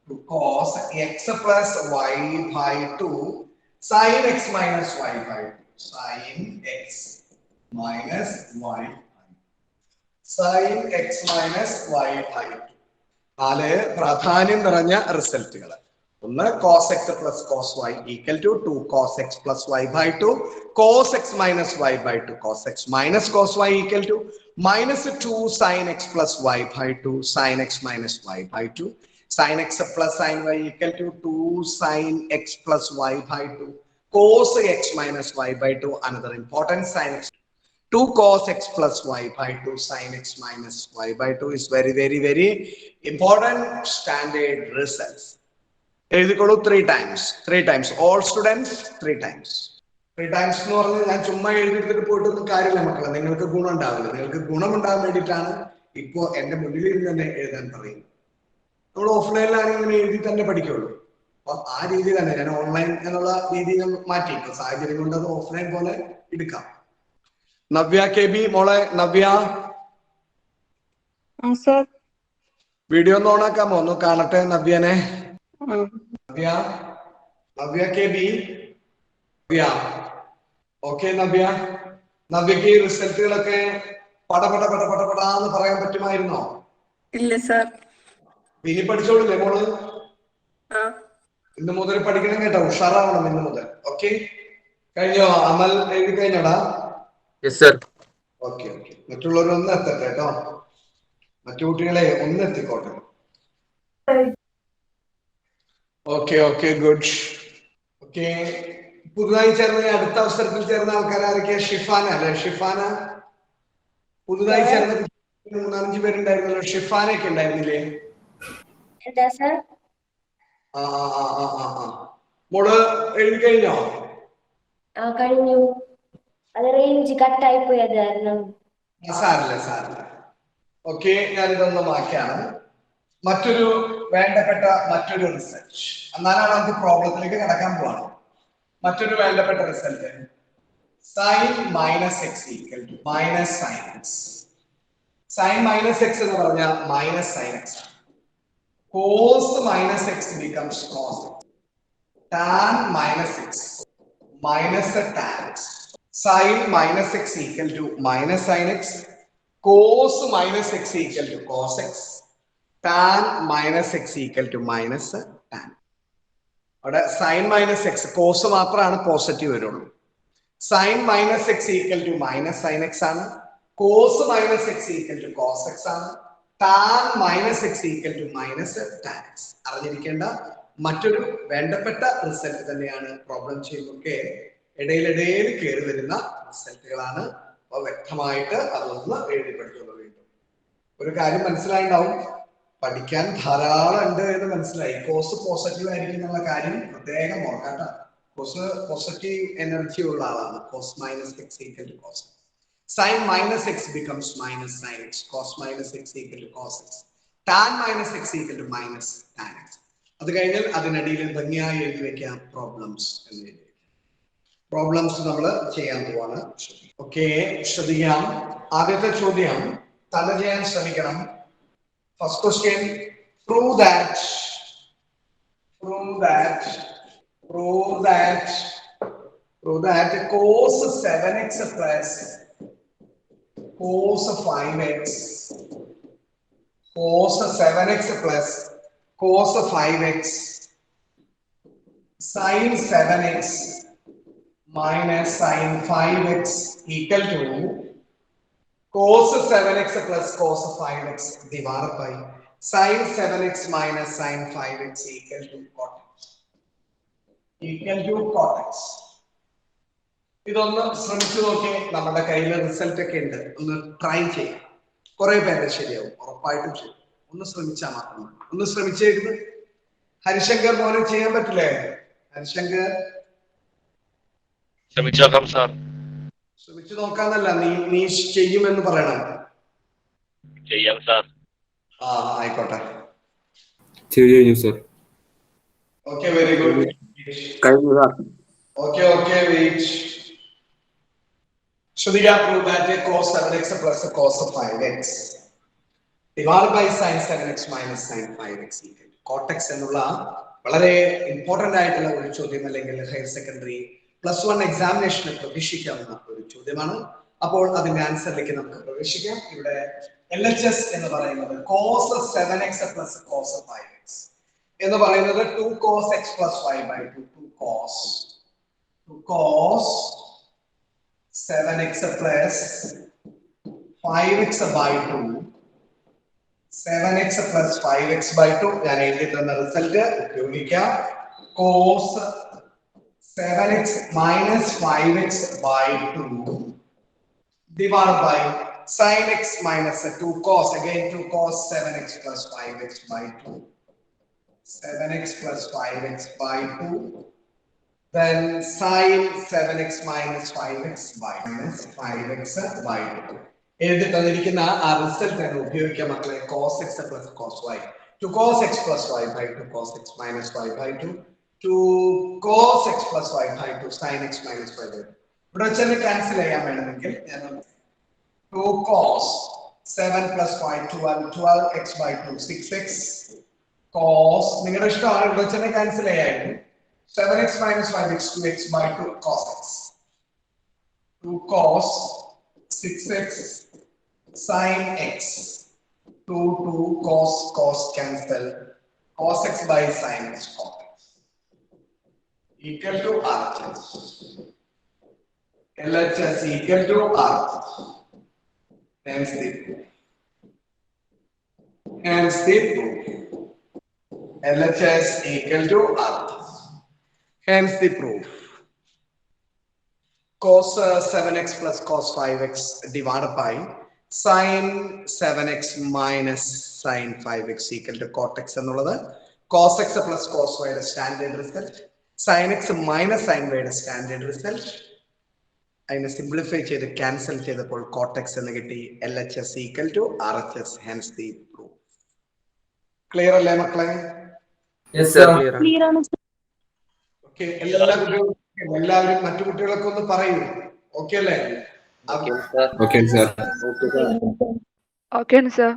2 cos x plus y by 2 sin x minus y by 2 sin x minus y sin x minus y by 2 നാല് പ്രാധാന്യം നിറഞ്ഞ റിസൾട്ടുകൾ ഒന്ന് cos x plus cos y equal to 2 cos x plus y by 2 cos x minus y by 2 cos x minus cos y equal to minus 2 sin x plus y by 2 sin x minus y by 2 sin x plus sin y equal to 2 sin x plus y by 2 cos x minus y by 2 another important sin x 2 cos x plus y by 2 sin x minus y by 2 is very important standard results. എഴുതിക്കോളൂ 3 times all students 3 times എന്ന് പറഞ്ഞാൽ ഞാൻ ചുമ്മാ എഴുതിയിട്ട് പോയിട്ടൊന്നും കാര്യമില്ല മക്കളെ, നിങ്ങൾക്ക് ഗുണം ഉണ്ടാവില്ല. നിങ്ങൾക്ക് ഗുണം ഉണ്ടാകാൻ വേണ്ടിയിട്ടാണ് ഇപ്പോ എന്റെ മുന്നിൽ ഇരുന്ന് തന്നെ എഴുതാൻ പറയുന്നത്. നമ്മൾ ഓഫ്ലൈനിലാണെങ്കിൽ ഇങ്ങനെ എഴുതി തന്നെ പഠിക്കുള്ളൂ. അപ്പൊ ആ രീതി തന്നെ ഞാൻ ഓൺലൈൻ എന്നുള്ള രീതി മാറ്റി. ഇപ്പൊ സാഹചര്യം കൊണ്ട് അത് ഓഫ്ലൈൻ പോലെ എടുക്കാം. നവ്യ കെ ബി മോളെ, നവ്യ വീഡിയോ ഒന്ന് ഓണാക്കാമോ? ഒന്ന് കാണട്ടെ നവ്യനെ. Navya K B okay. നവ്യക്ക് റിസൾട്ടുകളൊക്കെ പടപടാന്ന് പറയാൻ പറ്റുമായിരുന്നോ? ഇല്ല സർ. ഇനി പഠിച്ചോളില്ലേ മോള്? ഇന്ന് മുതൽ പഠിക്കണം കേട്ടോ, ഉഷാറാവണം ഇന്ന് മുതൽ. ഓക്കെ, കഴിഞ്ഞോ? അമൽ എഴുതി കഴിഞ്ഞോടാ? ഓക്കെ. മറ്റുള്ളവർ ഒന്ന് എത്തട്ടെ കേട്ടോ, മറ്റു കുട്ടികളെ ഒന്ന് എത്തിക്കോട്ടെ. Okay good. ഓക്കെ, പുതുതായി ചേർന്ന അടുത്ത അവസരത്തിൽ ചേർന്ന ആൾക്കാർ ആരൊക്കെയാ? ഷിഫാന അല്ലെ? ഷിഫാന പുതുതായി ചേർന്ന 3-4 പേരുണ്ടായിരുന്നല്ലോ. ഷിഫാനൊക്കെ ഉണ്ടായിരുന്നില്ലേ? മോള് എഴുതി കഴിഞ്ഞോ? കഴിഞ്ഞു. അത് റേഞ്ച് കട്ടായി പോയതായിരുന്നു. സാരില്ല. ഓക്കെ, ഞാനിതൊന്ന് മാറ്റാണ്. മറ്റൊരു വേണ്ടപ്പെട്ട മറ്റൊരു റിസൾട്ട്, എന്നാലാണ് നമുക്ക് പ്രോബ്ലത്തിലേക്ക് കടക്കാൻ പോവാണ്. മറ്റൊരു വേണ്ടപ്പെട്ട റിസൾട്ട് sin minus x equal to minus sine x. Sine minus x എന്ന് പറഞ്ഞാൽ minus sine x. Cos minus x becomes cos. Tan minus x minus tan x. Sine minus x equal to minus sine x. Cos minus x equal to cos x. Tan minus x equal to minus tan. അവിടെ സൈൻ മൈനസ് എക്സ് കോസ് മാത്രമാണ് പോസിറ്റീവ് വരുള്ളൂ. Sine minus x equal to minus sine x ആണ്. Cos minus x equal to cos x ആണ്. Tan minus x equal to minus tan x. അറിഞ്ഞിരിക്കേണ്ട മറ്റൊരു വേണ്ടപ്പെട്ട റിസൾട്ട് തന്നെയാണ്. പ്രോബ്ലം ചെയ്യുന്നൊക്കെ ഇടയിൽ കയറി വരുന്ന റിസൾട്ടുകളാണ്. അപ്പൊ വ്യക്തമായിട്ട് അതൊന്ന് എഴുതി പഠിച്ചോളൂ. വീണ്ടും ഒരു കാര്യം മനസ്സിലായിണ്ടാവും, പഠിക്കാൻ ധാരാളം ഉണ്ട് എന്ന് മനസ്സിലായി. കോസ് പോസിറ്റീവ് ആയിരിക്കും എന്നുള്ള കാര്യം പ്രത്യേകം ഓർക്കാട്ടോ. കോസ് പോസിറ്റീവ് എനർജി ഉള്ള ആളാണ്. Cos minus x equal to cos. Sine minus x becomes minus sine x. Cos minus x equal to cos x. Tan minus x equal to minus tan x. അത് കഴിഞ്ഞാൽ അതിനിടയിൽ ഭംഗിയായി എഴുതി വെക്കാം പ്രോബ്ലംസ് എന്ന് എഴുതി. പ്രോബ്ലംസ് നമ്മൾ ചെയ്യാൻ പോവാണ്. ഓക്കെ, ശ്രദ്ധിക്കാം. ആദ്യത്തെ ചോദ്യം തന്നെ ചെയ്യാൻ ശ്രമിക്കണം. First question, prove that Prove that cos 7x plus cos 5x, cos 7x plus cos 5x sin 7x minus sin 5x equal to cos 7x plus cos 5x divided by sin 7x minus sin 5x equal to cot x. ഇതൊന്ന് ശ്രമിച്ചു നോക്കി. നമ്മുടെ കയ്യിൽ റിസൾട്ട് ഒക്കെ ഉണ്ട്, ഒന്ന് ട്രൈ ചെയ്യാം. കുറെ പേര് ശരിയാവും, ഉറപ്പായിട്ടും ശരി. ഒന്ന് ശ്രമിച്ചാൽ മാത്രം. ഒന്ന് ശ്രമിച്ചേക്കുന്നത് ഹരിശങ്കർ മോനെ ചെയ്യാൻ പറ്റില്ലേ? ഹരിശങ്കർ ശ്രമിച്ചോക്കാം സാർ. ശ്രമിച്ചു നോക്കാന്നല്ല, നീ ചെയ്യുമെന്ന് പറയണം. ചെയ്യാം സാർ. ആയിക്കോട്ടെ. ചെയ്തു സർ. Okay, very good. കഴിഞ്ഞു sir. Okay, wait. Shrutika, prove that cos 7x plus cos 5x divided by sin 7x minus sin 5x equal to cot x എന്നുള്ള വളരെ ഇമ്പോർട്ടന്റ് ആയിട്ടുള്ള ഒരു ചോദ്യം, അല്ലെങ്കിൽ ഹയർ സെക്കൻഡറി +1 എക്സാമിനേഷന് പ്രവേശിക്കാവുന്ന ഒരു ചോദ്യമാണ്. അപ്പോൾ അതിന്റെ ആൻസറിലേക്ക് നമുക്ക് പ്രവേശിക്കാം. ഇവിടെ LHS എന്ന് പറയുന്നത് cos 7x plus cos 5x എന്ന് പറയുന്നത് 2 cos x plus y by 2 cos 7x plus 5x by 2 7x plus 5x by 2 ഞാൻ എഴുതി തന്ന റിസൾട്ട് ഉപയോഗിക്കാം. cos 7x minus 5x by 2 divided by sin x minus 2 cos, again 2 cos 7x plus 5x by 2 7x plus 5x by 2 then sin 7x minus 5x by 2. എഴുതി തന്നിരിക്കുന്ന ആ റിസൾട്ട് ഉപയോഗിക്കാൻ മക്കളെ cos x plus cos y 2 cos x plus y by 2 cos x minus y by 2 2 cos x plus y by 2 sin x minus y by 2. ഇവിടെ വെച്ചാൽ ക്യാൻസൽ ചെയ്യാൻ വേണമെങ്കിൽ ഞാൻ 2 cos 7 plus y 12x by 2 6x cos, നിങ്ങളുടെ ഇഷ്ടമാണ്, ഇവിടെ വെച്ചാൽ ക്യാൻസൽ ചെയ്യായിരുന്നു. 7x minus 5x 2x by 2 cos x 2 cos 6x sin x 2 cos cancel cos x by sin x cos x equal to RHS. LHS equal to RHS. Hence the proof. LHS equal to RHS. Hence the proof. Cos 7x plus cos 5x divided by sin 7x minus sin 5x equal to cot x എന്നുള്ളത് cos x plus cos y യുടെ standard result, sin x minus sin y യുടെ സ്റ്റാൻഡേർഡ് റിസൾട്ട്. അതിനെ സിംപ്ലിഫൈ ചെയ്ത് ക്യാൻസൽ ചെയ്തപ്പോൾ cot x എന്ന് കിട്ടി. LHS equal to RHS. Hence the proof. Clear അല്ലേ മക്കളെ? Yes sir. ക്ലിയർ ആണ് സർ. ഓക്കെ, എല്ലാവരും മറ്റു കുട്ടികളൊക്കെ ഒന്ന് പറയൂ. ഓക്കെ അല്ലേ? Okay sir. Okay sir.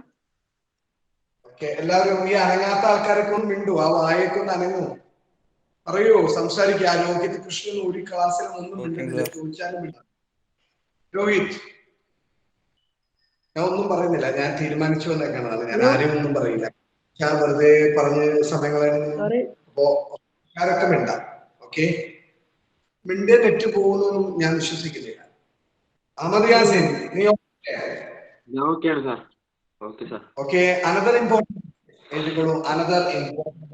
Okay, എല്ലാവരും ഈ അനങ്ങാത്ത ആൾക്കാരൊക്കെ ഒന്ന് മിണ്ടു, ആ വായൊക്കെ ഒന്ന് അനങ്ങൂ, പറയൂ, സംസാരിക്കുക. രോഹിത് കൃഷ്ണൻ ഒരു ക്ലാസ്സിലും ഒന്നും മിണ്ടുന്നില്ല, ചോദിച്ചാലും ഇല്ല. രോഹിത്, ഞാൻ ഒന്നും പറയുന്നില്ല, ഞാൻ തീരുമാനിച്ചു വന്നേക്കാണ്, ഞാൻ ആരും ഒന്നും പറയില്ല. ഞാൻ വെറുതെ പറഞ്ഞ് സമയങ്ങളായിരുന്നു. അപ്പോ ആരൊക്കെ മിണ്ടാം. ഓക്കെ, മിണ്ടേ തെറ്റു പോകുന്നൊന്നും ഞാൻ വിശ്വസിക്കുന്നില്ല. അഹമ്മദ് യാസിൻ, നീ ഓക്കെയാണ് sir. Okay sir. Okay, another important എഴുതിക്കോളൂ. അനദർ ഇമ്പോർട്ടന്റ്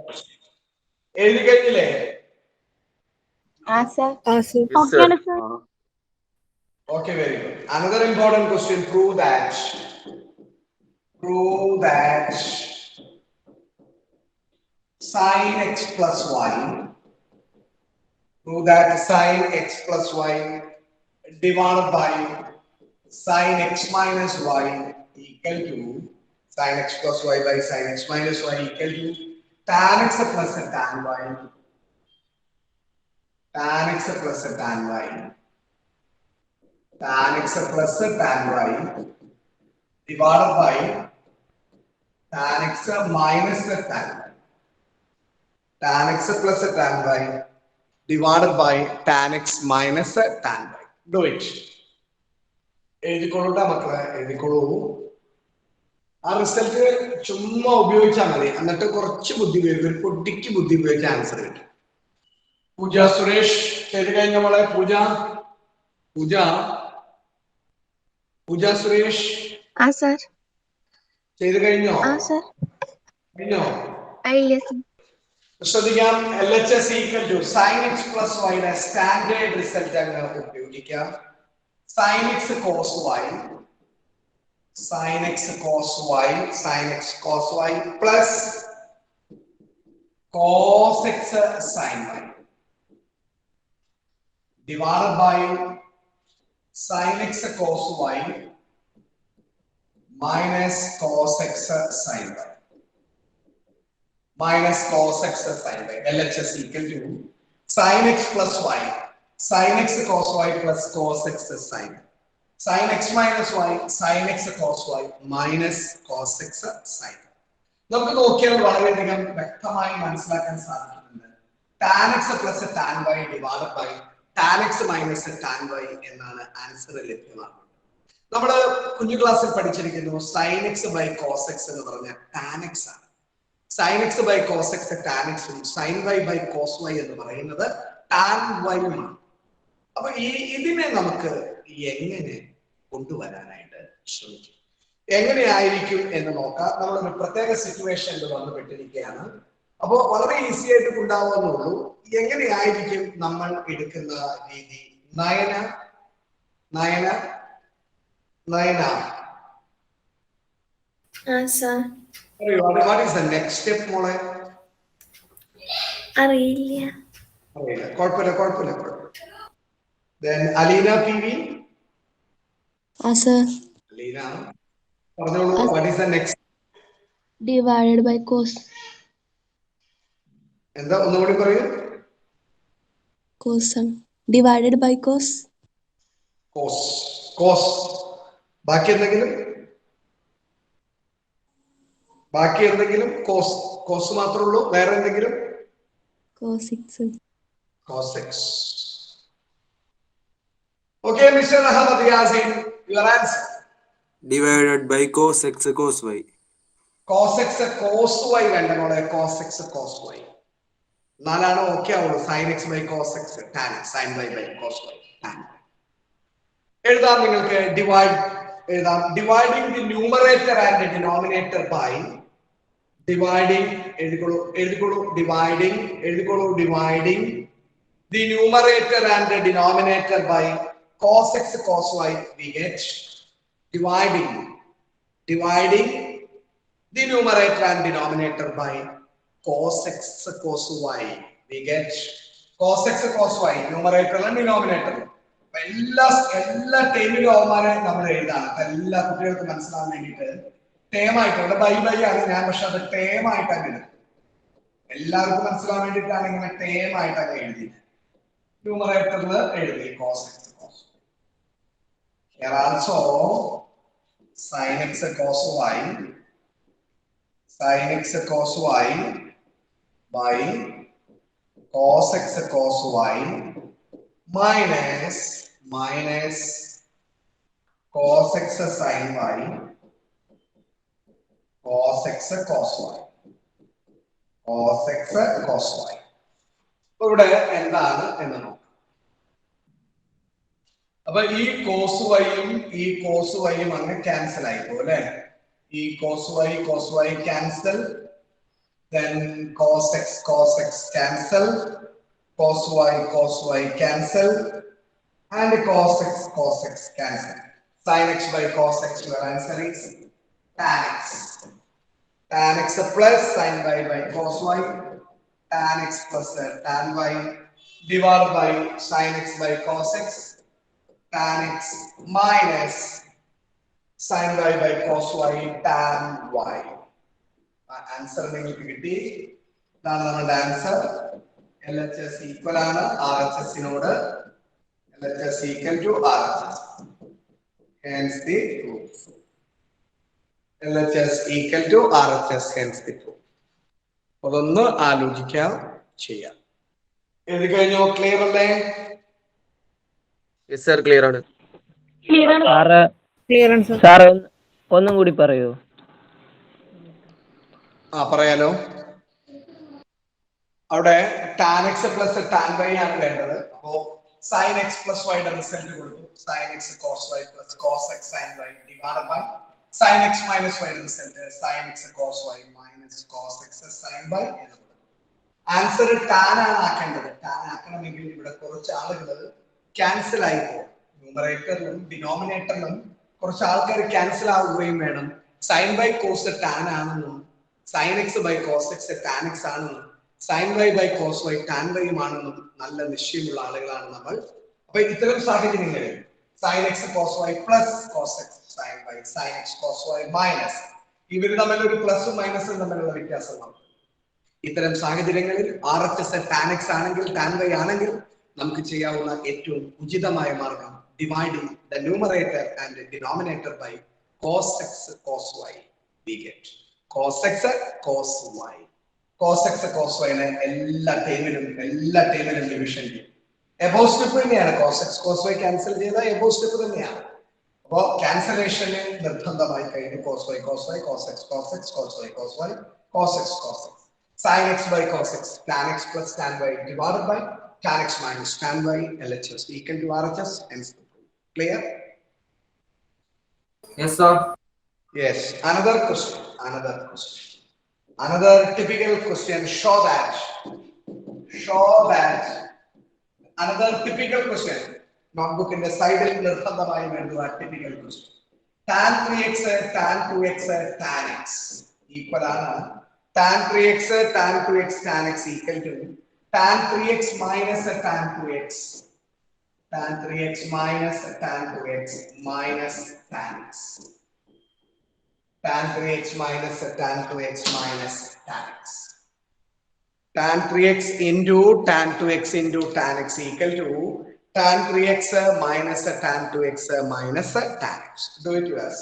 എഴുതി കഴിഞ്ഞില്ലേ? Sir. Okay okay sir. Okay, very good. Another important question. Prove that sin x plus y. Prove that sin x plus y divided by sin x minus y equal to sin x plus y by sin x minus y equal to tan x plus tan y. Tan x plus tan y. Tan x plus tan y divided by tan x minus tan y. Tan x plus tan y divided by tan x minus tan y. Do it. എഴുതിക്കൊള്ളൂട്ടാ മക്കളെ, എഴുതിക്കൊള്ളൂ. ആ റിസൾട്ട് ചുമ്മാ ഉപയോഗിച്ചാൽ മതി, എന്നിട്ട് കുറച്ച് ബുദ്ധി ഉപയോഗിക്കും, ഒരു പൊട്ടിക്ക് ബുദ്ധി ഉപയോഗിച്ച് ആൻസർ കിട്ടും. പൂജ സുരേഷ് ചെയ്ത് കഴിഞ്ഞ മോളെ. പൂജ പൂജ പൂജ സുരേഷ് ചെയ്ത് കഴിഞ്ഞോ? കഴിഞ്ഞോ? ശ്രദ്ധിക്കാം. LHS equal to sin x plus y യുടെ സ്റ്റാൻഡേർഡ് റിസൾട്ട് അങ്ങ് ഉപയോഗിക്കാം. sin x cos y, sin x cos y, sin x cos y plus cos x sin y divided by sin x cos y minus cos x sin y minus cos x sin y. LHS equal to sin x plus y, sin x cos y plus cos x sin y, sin x minus y, sin x cos y minus cos x sin y. നമുക്ക് നോക്കിയാൽ വളരെയധികം വ്യക്തമായി മനസ്സിലാക്കാൻ സാധിക്കുന്നുണ്ട്. tan x plus tan y divided by tan x minus tan y എന്നാണ് ആൻസർ ലഭ്യമാകുന്നത്. നമ്മൾ കുഞ്ഞു ക്ലാസ്സിൽ പഠിച്ചിരിക്കുന്നു sin x by cos x എന്ന് പറഞ്ഞ tan x ആണ്. sin x by cos x tan x ഉം sin y by cos y എന്ന് പറയുന്നത് tan y ആണ്. അപ്പൊ ഇതിനെ നമുക്ക് എങ്ങനെ കൊണ്ടുവരാനായിട്ട് ശ്രമിക്കും, എങ്ങനെയായിരിക്കും എന്ന് നോക്കാം. നമ്മളൊരു പ്രത്യേക സിറ്റുവേഷനിൽ വന്നുപെട്ടിരിക്കുകയാണ്. അപ്പോൾ വളരെ ഈസി ആയിട്ട് കൊണ്ടാവുന്നുള്ളൂ. എങ്ങനെയായിരിക്കും നമ്മൾ എടുക്കുന്ന രീതി? Nayana Nayana Nayana what is the next step മോളെ? അറിയില്ല. കുഴപ്പമില്ല. Then Alina PV. Alina പറഞ്ഞോളൂ. What is the next? Divided by cos. എന്താ ഒന്നുകൂടി പറയൂ. Cos. Divided by cos. Cos. ബാക്കി എന്തെങ്കിലും? കോസ് മാത്രമേ ഉള്ളൂ? വേറെ എന്തെങ്കിലും? Cos x. Okay, Mr. Ahmad Yasin, your answer. Divided by cos x cos y. Cos x cos y വേണ്ട മോളെ. cos x cos y നാലാണ് ഓക്കെ ആവുള്ളൂ. sin x by cos x tan x, sin y by cos y tan y. എഴുതാം നിങ്ങൾക്ക്. എഴുതാം. dividing the numerator and the denominator by dividing the numerator and the denominator by cos x cos y, we get dividing the numerator and denominator by cos x cos y, we get cos x cos y numerator and denominator. എല്ലാ ടേമിലും അവന്മാരെ നമ്മൾ എഴുതാണ്. എല്ലാ കുട്ടികൾക്കും മനസ്സിലാവാൻ വേണ്ടിയിട്ട് ടേമായിട്ട് ബൈ ആണ് ഞാൻ, പക്ഷെ അത് ടേമായിട്ടാണ് എഴുതുന്നത്. എല്ലാവർക്കും മനസ്സിലാവാൻ വേണ്ടിയിട്ടാണ് ഇങ്ങനെ ടേമായിട്ടാണ് എഴുതിയത്. ന്യൂമറേറ്ററിൽ എഴുതി cos x cos y. Here also sin x cos y by cos x cos y minus cos x sin y cos x cos y. ഇവിടെ എന്താണ് എന്ന് നോക്കാം. അപ്പൊ ഈ കോസ് വൈയും അങ്ങ് ക്യാൻസൽ ആയിപ്പോ അല്ലെ. ഈ cos y cancel. then cos x cancel, cos y cancel, and cos x cancel. Sin x by cos x, your answer is tan x. Tan x plus sin y by cos y, tan x plus tan y divided by sin x by cos x, tan x minus sin y by cos y tan y. Answer നിങ്ങൾക്ക് കിട്ടി. ഇതാണ് നമ്മുടെ ആൻസർ. LHS ഈക്വൽ ആണ് RHS നോട്. LHS equal to RHS. Hence the proof. LHS equal to RHS, hence the proof. അതൊന്ന് ആലോചിക്കാം, ചെയ്യാം. എഴുതി കഴിഞ്ഞോ? ക്ലിയർ അല്ലേ? യെസ് സാർ, ക്ലിയർ ആണ്. സാർ ഒന്നും കൂടി പറയൂ. പറയാലോ. അവിടെ tan x plus tan y ആണ് വേണ്ടത്. അപ്പോ സൈൻ എക്സ് പ്ലസ് വൈയുടെ റിസൾട്ട് കൊടുത്തു. Sine x cos y plus cos x sine y divide by sine x minus വൈയുടെ result sine x cos y minus cos x sine y. Answer tan ആണ് ആക്കേണ്ടത്. ടാൻ ആക്കണമെങ്കിൽ ഇവിടെ കുറച്ച് ആളുകൾ ക്യാൻസൽ ആയി പോകും. ന്യൂമറേറ്ററിലും ഡിനോമിനേറ്ററിലും കുറച്ച് ആൾക്കാർ ക്യാൻസൽ ആവുകയും വേണം. സൈൻ ബൈ കോസ് ടാൻ ആണെന്നും sine x by cos x tan x ആണെന്നും sine y by cos y tan വൈയും ആണെന്നും നല്ല നിശ്ചയമുള്ള ആളുകളാണ് നമ്മൾ. അപ്പൊ ഇത്തരം സാഹചര്യങ്ങളിൽ sine x cos y plus cos x sine y sine x cos y minus ഇവർ തമ്മിൽ ഒരു പ്ലസും മൈനസും തമ്മിലുള്ള വ്യത്യാസമാണ്. ഇത്തരം സാഹചര്യങ്ങളിൽ R H S tan x ആണെങ്കിൽ ടാൻ വൈ ആണെങ്കിൽ നമുക്ക് ചെയ്യാവുന്ന ഏറ്റവും ഉചിതമായ മാർഗം dividing the numerator and denominator by cos x cos y. We get cos x cos y. Cos x cos വൈനെ എല്ലാ ടൈമിലും ഡിവിഷൻ ചെയ്യും. എബോ സ്റ്റെപ്പ് തന്നെയാണ്. Cos x cos y cancel ചെയ്ത എബോ സ്റ്റെപ്പ് തന്നെയാണ്. അപ്പോ ക്യാൻസലേഷന് നിർബന്ധമായി കഴിഞ്ഞു. Cos y cos y cos x cos x cos y cos y cos x cos x sin x by cos x tan x plus tan y divided by tan x minus tan y LHS equal to RHS. Hence clear? Yes, sir. Yes. Another typical question. Show that another typical question. Notebook in the side നിർബന്ധമായി എഴുതുക. typical question. tan 3x tan 2x tan x equal ആണ് tan 3x tan 2x tan x equal to tan 3x minus tan 2x tan 3x minus tan 2x minus tan x tan 3x minus tan 2x minus tan x tan 3x into tan 2x into tan x equal to tan 3x minus tan 2x minus tan x. Do it to us.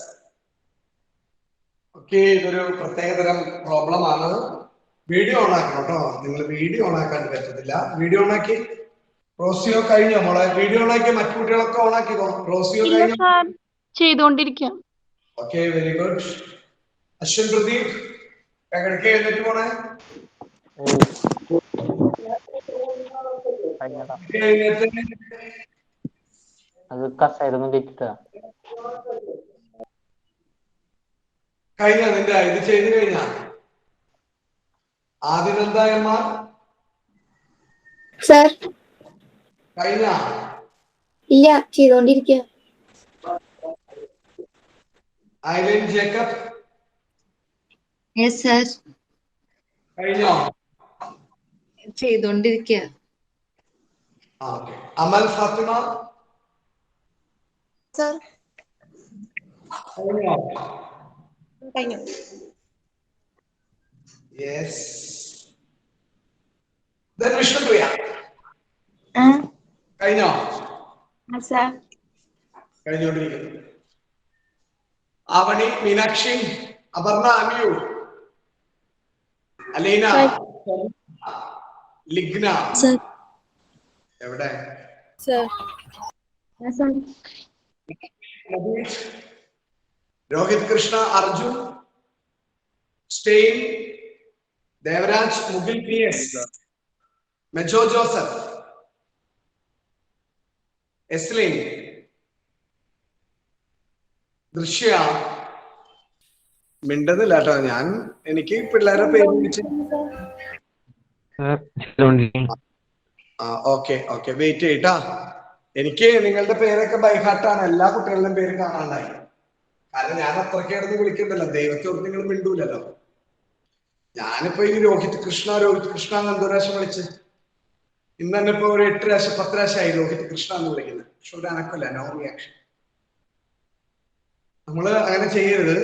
Okay, ഇതൊരു പ്രത്യേകതരം പ്രോബ്ലം ആണ്. വീഡിയോ ഓൺ ആക്കണം കേട്ടോ. നിങ്ങൾ വീഡിയോ ഓൺ ആക്കാൻ പറ്റത്തില്ല. വീഡിയോ ഓൺ ആക്കി. റോസിയോ കഴിഞ്ഞോ മോളെ? വീഡിയോ ഓൺ ആക്കി. മറ്റു കുട്ടികളൊക്കെ ഓൺ ആക്കിക്കോ. റോസിയോ കഴിഞ്ഞോ? ചെയ്തോണ്ടിരിക്കാം. Okay, very good. Ashwin Pradeep എങ്ങനെയൊക്കെ എഴുന്നേറ്റ് പോണേ? അത് കസായിരുന്നു തെറ്റിട്ടാ. കഴിഞ്ഞ നിന്റെ ഇത് ചെയ്ത് കഴിഞ്ഞ ആദ്യം എന്തായമ്മ സർ? കഴിഞ്ഞ? ഇല്ല, ചെയ്തോണ്ടിരിക്കുക. Eileen Jacob yes sir. കഴിഞ്ഞോ? ചെയ്തോണ്ടിരിക്കുക. അമൽ ഫാത്തിമ സർ? കഴിഞ്ഞോ? കഴിഞ്ഞു. യെസ്. then വിഷ്ണുപ്രിയ കഴിഞ്ഞോ? സർ? കഴിഞ്ഞോണ്ടിരിക്കുന്നു. ആവണി, മീനാക്ഷി, അപർണ, അമിയു, അലീന, ലിഗ്ന എവിടെ? Rohith Krishna, Arjun, Stein, Devaraj, Mukil P S, Mejo Joseph, Eslin, Drishya. മിണ്ടുന്നില്ല കേട്ടോ. എനിക്ക് പിള്ളേരെ പേര് വിളിച്ച് ഓക്കെ വെയിറ്റ് ചെയ്യട്ടാ. എനിക്ക് നിങ്ങളുടെ പേരൊക്കെ ബൈഹാർട്ടാണ്. എല്ലാ കുട്ടികളുടെയും പേര് കാണാണ്ടായി. കാരണം ഞാൻ അത്രയ്ക്ക് കിടന്ന് വിളിക്കണ്ടല്ലോ. ദൈവത്തെ ഓർത്ത് നിങ്ങൾ മിണ്ടൂലല്ലോ. ഞാനിപ്പോ ഈ രോഹിത് കൃഷ്ണ എന്തോ പ്രാവശ്യം വിളിച്ച്. ഇന്ന് തന്നെ ഇപ്പൊ ഒരു 8 പ്രാവശ്യം 10 പ്രാവശ്യമായി രോഹിത് കൃഷ്ണ എന്ന് വിളിക്കുന്നത്. പക്ഷെ ഒരു അനക്കല്ല, നോ റിയാക്ഷൻ. നമ്മള് അങ്ങനെ ചെയ്യരുത്.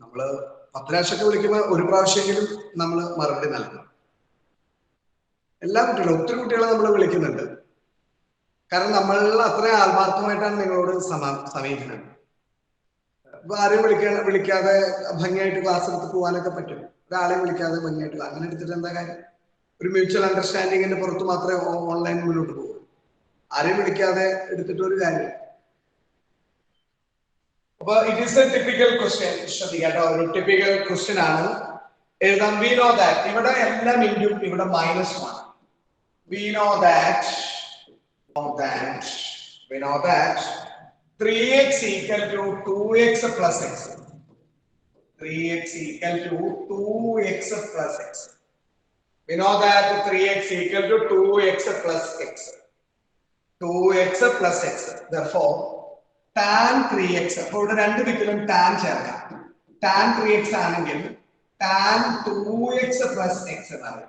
നമ്മള് 10 പ്രാവശ്യമൊക്കെ വിളിക്കുമ്പോൾ ഒരു പ്രാവശ്യമെങ്കിലും നമ്മൾ മറുപടി നൽകണം. എല്ലാ കുട്ടികളും, ഒത്തിരി കുട്ടികളെ നമ്മൾ വിളിക്കുന്നുണ്ട്. കാരണം നമ്മൾ അത്രയും ആത്മാർത്ഥമായിട്ടാണ് നിങ്ങളോട് സമീപിക്കുന്നത്. ഇപ്പൊ ആരെയും വിളിക്കാതെ ഭംഗിയായിട്ട് ക്ലാസ് എടുത്ത് പോകാനൊക്കെ പറ്റും. ഒരാളെയും വിളിക്കാതെ ഭംഗിയായിട്ട് അങ്ങനെ എടുത്തിട്ട് എന്താ കാര്യം? ഒരു മ്യൂച്വൽ അണ്ടർസ്റ്റാൻഡിങ്ങിന്റെ പുറത്ത് മാത്രമേ ഓൺലൈൻ മുന്നോട്ട് പോകുള്ളൂ. ആരെയും വിളിക്കാതെ എടുത്തിട്ട് ഒരു കാര്യം. അപ്പൊ it is a typical question. ശ്രദ്ധിക്കാട്ടോ, ഒരു ടിപ്പിക്കൽ ക്വസ്റ്റ്യൻ ആണ്. എഴുതാം. വി നോ ദാറ്റ്, ഇവിടെ എല്ലാം ഇൻഡ്യൂ, ഇവിടെ -1. We know that 3x equal to 2x plus x. 3x equal to 2x plus x. We know that 3x equal to 2x plus x. 2x plus x. Therefore, tan 3x. അപ്പോൾ ഇവിടെ രണ്ട് ദിക്കിലും tan ചേർക്കാം. tan 3x ആണെങ്കിൽ tan 2x plus x എന്നാണ്.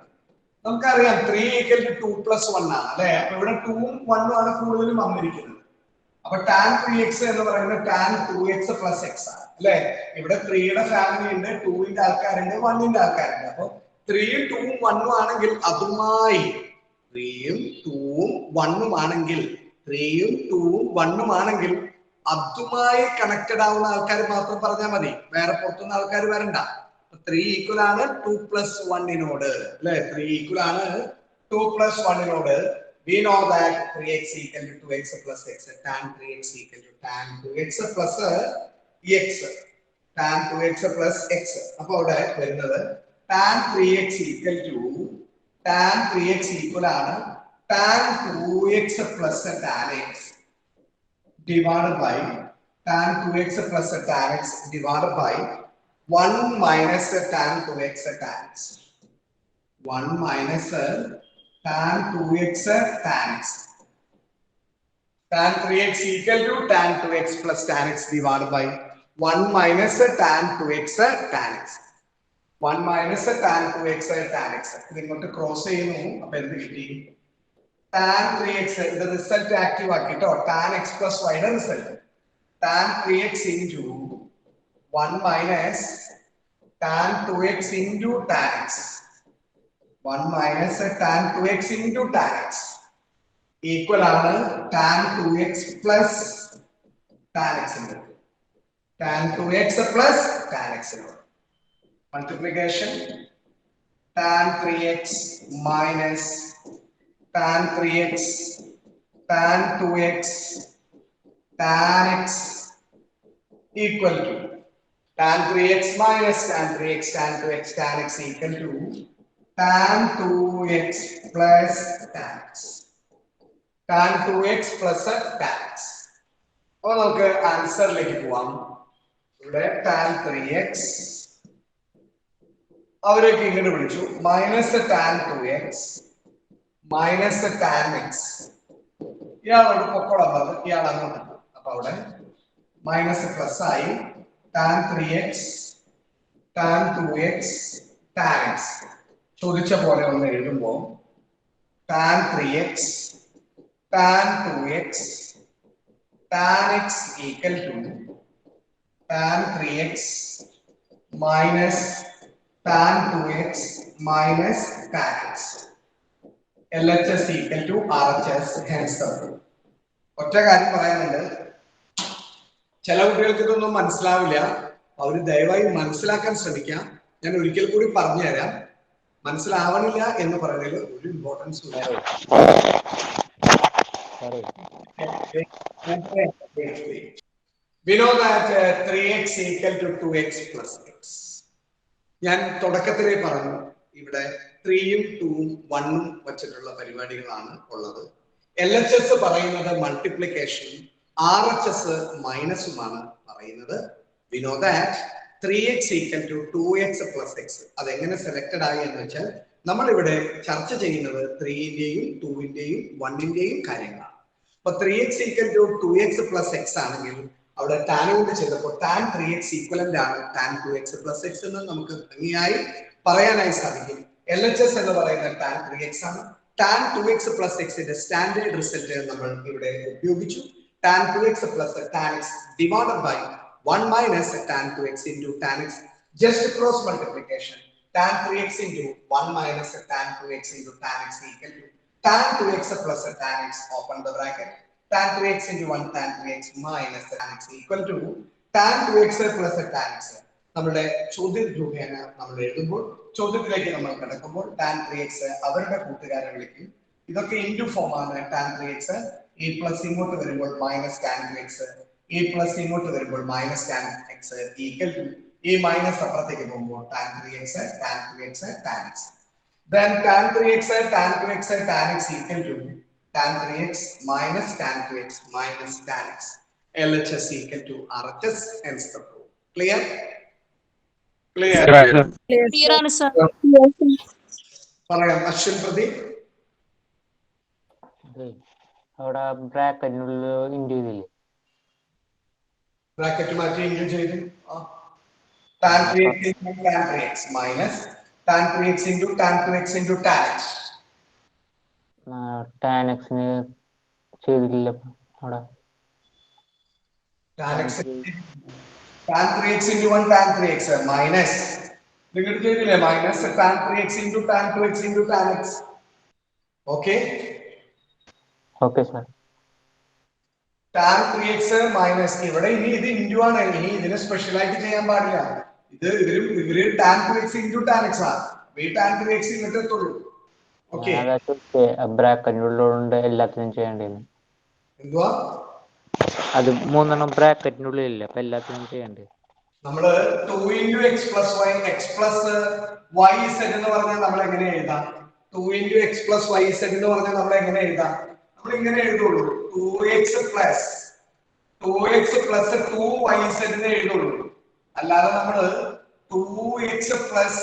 നമുക്കറിയാം 3 equal to 2 plus 1 ആണ് അല്ലെ. അപ്പൊ ഇവിടെ 2ഉം 1ഉം ആണ് കൂടുതലും വന്നിരിക്കുന്നത്. അപ്പൊ tan 3x എന്ന് പറയുന്നത് tan 2x plus x ആണ് അല്ലെ. ഇവിടെ 3യുടെ ഫാമിലി ഉണ്ട്, 2ന്റെ ആൾക്കാരുണ്ട്, 1ന്റെ ആൾക്കാരുണ്ട്. അപ്പൊ 3ഉം 2ഉം 1ഉം ആണെങ്കിൽ അതുമായി 3ഉം 2ഉം 1ഉം ആണെങ്കിൽ 3ഉം 2ഉം 1ഉം ആണെങ്കിൽ അതുമായി കണക്റ്റഡ് ആവുന്ന ആൾക്കാർ മാത്രം പറഞ്ഞാൽ മതി. വേറെ പുറത്തുനിന്ന് ആൾക്കാർ വരണ്ട. 3 ഈക്വൽ ആണ് 2 plus 1നോട് അല്ലെ. 3 ഈക്വൽ ആണ് 2 plus 1നോട്. We know that 3x equal to 2x plus x. Tan 3x equal to tan 2x plus x. Tan 2x plus x. അപ്പോൾ അവിടെ വരുന്നത് tan 3x equal to tan 3x equal ആണ് tan 2x plus tan x divided by tan 2x plus tan x divided by 1 minus tan 2x tan x. 1 minus tan 2x tan x. Tan 3x equal to tan 2x plus tan x divided by 1 minus tan 2x tan x. 1 minus tan 2x tan x. ഇത് ഇങ്ങോട്ട് ക്രോസ് ചെയ്യുന്നു. അപ്പൊ എന്ത് കിട്ടി? tan 3x ഇത് റിസൾട്ട് ആക്റ്റീവ് ആക്കിട്ടോ. tan x plus y യുടെ result tan 3x into 1 minus tan 2x into tan x. 1 minus tan 2x into tan x equal ആണ് tan 2x plus tan x. Tan 2x plus tan x. Multiplication tan 3x minus tan 3x tan 2x tan x equal to tan 3x minus tan 3x tan 2x tan x equal to tan 2x plus tan x. Tan 2x plus tan x. അപ്പോൾ നമുക്ക് ആൻസറിലേക്ക് പോവാം. ഇവിടെ tan 3x അവരൊക്കെ ഇങ്ങനെ വിളിച്ചു minus tan 2x minus tan x. ഇയാളോട് പൊക്കോളാൻ പറഞ്ഞു, ഇയാൾ അങ്ങോട്ട്. അപ്പൊ അവിടെ മൈനസ് പ്ലസ് ആയി tan 3x tan 2x tan x. ചോദിച്ച പോലെ ഒന്ന് എഴുതുമ്പോൾ tan 3x tan 2x tan x equal to tan 3x minus tan 2x minus tan x. LHS equal to RHS. Hence the ഒറ്റ കാര്യം പറയാനുണ്ട്. ചില കുട്ടികൾക്ക് ഇതൊന്നും മനസ്സിലാവില്ല. അവർ ദയവായി മനസ്സിലാക്കാൻ ശ്രമിക്കാം. ഞാൻ ഒരിക്കൽ കൂടി പറഞ്ഞു തരാം. മനസ്സിലാവണില്ല എന്ന് പറയുന്നതിൽ ഒരു ഇമ്പോർട്ടൻസ് ഇല്ല. We know that 3x equal to 2x plus x. ഞാൻ തുടക്കത്തിലേ പറഞ്ഞു ഇവിടെ 3ഉം 2ഉം 1ഉം വച്ചിട്ടുള്ള പരിപാടികളാണ് ഉള്ളത്. LHS പറയുന്നത് മൾട്ടിപ്ലിക്കേഷനും RHS മൈനസുമാണ് പറയുന്നത്. We know that 3x equal to 2x plus x. അതെങ്ങനെ സെലക്ടഡ് ആയി എന്ന് വെച്ചാൽ നമ്മൾ ഇവിടെ ചർച്ച ചെയ്യുന്നത് 3ന്റെയും 2ന്റെയും 1ന്റെയും കാര്യങ്ങളാണ്. അപ്പൊ 3x equal to 2x plus x ആണെങ്കിൽ അവിടെ tan കൊണ്ട് ചെയ്തപ്പോൾ tan 3x ഈക്വലന്റ് ആണ് tan 2x plus x എന്ന് നമുക്ക് ഭംഗിയായി പറയാനായി സാധിക്കും. LHS എന്ന് പറയുന്നത് tan 3x ആണ്. tan 2x plus x ന്റെ സ്റ്റാൻഡേർഡ് റിസൾട്ട് നമ്മൾ ഇവിടെ ഉപയോഗിച്ചു. tan 2x plus tan x divided by 1 minus tan 2x into tan x. Just cross multiplication. Tan 3x into 1 minus tan 2x into tan x equal to tan 2x plus tan x, open the bracket. Tan 3x into 1 tan 3x minus tan x equal to tan 2x plus tan x. നമ്മുടെ ചോദ്യം രൂപേണ നമ്മൾ എഴുതുമ്പോൾ, ചോദ്യത്തിലേക്ക് നമ്മൾ കിടക്കുമ്പോൾ tan 3x അവരുടെ കൂട്ടുകാരെ വിളിക്കും. ഇതൊക്കെ ഇൻറ്റു ഫോം ആണ്. tan 3x a പ്ലസ് ഇങ്ങോട്ട് വരുമ്പോൾ minus tan 3x, a plus ഇങ്ങോട്ട് വരുമ്പോൾ minus tan x equal to a minus അപ്പുറത്തേക്ക് പോകുമ്പോൾ tan 3x tan 3x tan x. Then tan 3x tan 2x tan x equal to tan 3x minus tan 2x minus tan x. LHS equal to RHS, hence the proof. Clear? Clear? Clear ആണ് സർ. പറയാം അശ്വിൻ പ്രദീപ്. അവിടെ ബ്രാക്കറ്റിനുള്ളിൽ ഇൻഡു ചെയ്തില്ലേ? ബ്രാക്കറ്റ് മാറ്റി ഇൻഡു ചെയ്തു. tan 3x into tan 3x minus tan 3x into tan 2x into tan x. tan x ന് ചെയ്തില്ല അവിടെ. tan x tan 3x into 1 tan 3x minus നിങ്ങൾ ചെയ്തില്ലേ minus tan 3x into tan 2x into tan x. Okay? Okay sir. tan 3x minus ഇവിടെ ഇനി ഇത് ഇൻഡു ആണ്. ഇനി ഇതിനെ സ്പെഷ്യൽ ആയിട്ട് ചെയ്യാൻ പാടില്ല. ഇവര് tan 2x into tan x ആണ്. ഈ tan 3x ഇങ്ങോട്ട് എത്തുള്ളൂ. ഓക്കേ, ബ്രാക്കറ്റിനുള്ളിലുണ്ട് എല്ലാത്തിനും ചെയ്യേണ്ടത്. എന്തുവാ അത് മൂന്നെണ്ണം ബ്രാക്കറ്റിനുള്ളിൽ ഇല്ല, അപ്പൊ എല്ലാത്തിനും ചെയ്യേണ്ടത്. നമ്മള് 2 into x plus y x plus y z എന്ന് പറഞ്ഞാൽ നമ്മൾ എങ്ങനെ എഴുതാം? 2 into x plus y z എന്ന് പറഞ്ഞാൽ നമ്മൾ എങ്ങനെ എഴുതാം? നമ്മൾ ഇങ്ങനെ എഴുതുള്ളൂ. 2x plus 2y z എന്ന് എഴുതുള്ളൂ. അല്ലാതെ നമ്മള് 2x plus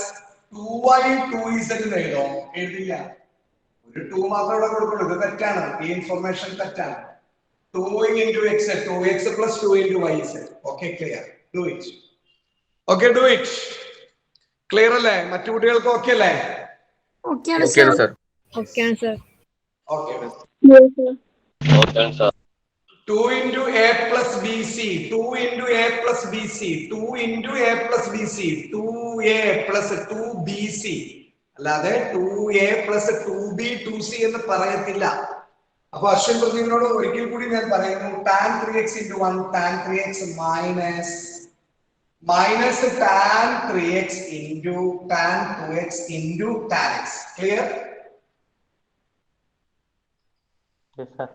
2y 2z എന്ന് എഴുതോ? എഴുതില്ല. ഒരു 2 മാത്രമേ ഇവിടെ കൊടുക്കുള്ളൂ. ഇത് തെറ്റാണ്. ഈ ഇൻഫർമേഷൻ തെറ്റാണ്. 2 into x 2x plus 2 into y z. Okay, clear? Do it. Okay, do it. Clear അല്ലേ? മറ്റു കുട്ടികൾക്ക് ഓക്കെ അല്ലേ? ഓക്കെ ആണ് സർ. ഓക്കെ ആണ് sir. Okay. Okay sir. 2 into a plus bc 2 into a plus bc 2 into a plus bc 2a plus 2bc അല്ലാതെ 2a plus 2b 2c എന്ന് പറയത്തില്ല. അപ്പൊ അശ്വിൻ പ്രദീപിനോട് ഒരിക്കൽ കൂടി ഞാൻ പറയുന്നു, tan 3x into 1 tan 3x minus tan 3x into tan 2x into tan x. Clear? Yes sir.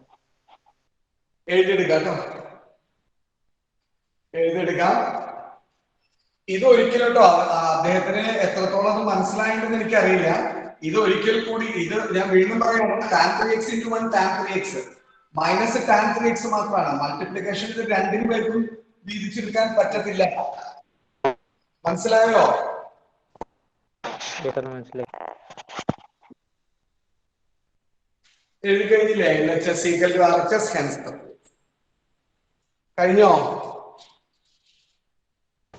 എഴുതിയെടുക്കാം കേട്ടോ, എഴുതിയെടുക്കാം. ഇത് ഒരിക്കലും കേട്ടോ അദ്ദേഹത്തിന് എത്രത്തോളം മനസ്സിലായിട്ടുണ്ടെന്ന് എനിക്കറിയില്ല. ഇത് ഒരിക്കൽ കൂടി ഇത് ഞാൻ വീണ്ടും പറയുകയാണ്. tan 3x into 1 tan 3x minus tan 3x മാത്രമാണ്. മൾട്ടിപ്ലിക്കേഷൻ ഇത് രണ്ടിനും പേർക്കും വീതിച്ചെടുക്കാൻ പറ്റത്തില്ല. മനസ്സിലായോ? എഴുതി കഴിഞ്ഞില്ലേ? LHS equal to RHS, hence the proof. കഴിഞ്ഞോ?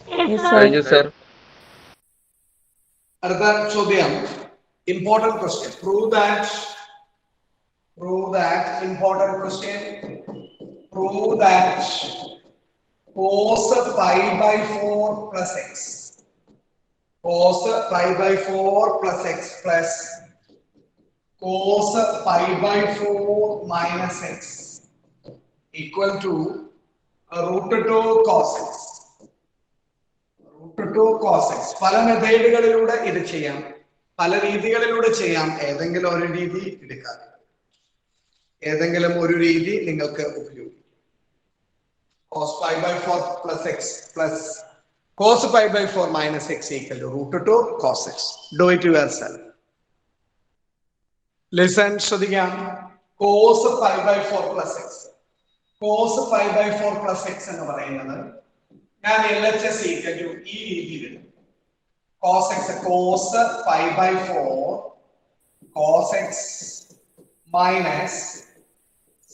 കഴിഞ്ഞു സർ. അടുത്ത ചോദ്യം, important question. Prove that important question. Prove that cos pi by 4 plus x cos pi by 4 plus x plus cos pi by 4 minus x equal to root 2 cos x. root 2 cos x. പല മെത്തേഡുകളിലൂടെ ഇത് ചെയ്യാം, പല രീതികളിലൂടെ ചെയ്യാം. ഏതെങ്കിലും ഒരു രീതി എടുക്കാം, ഏതെങ്കിലും ഒരു രീതി നിങ്ങൾക്ക് ഉപയോഗിക്കാം. cos pi by 4 plus x plus cos pi by 4 minus x equal to root 2 cos x. Do it yourself. Listen, ശ്രദ്ധിക്കാം. cos pi by 4 plus x cos pi by 4 plus x എന്ന് പറയുന്നത് ഞാൻ LHS equal to ഈ രീതിയിൽ cos x cos pi by 4 cos x minus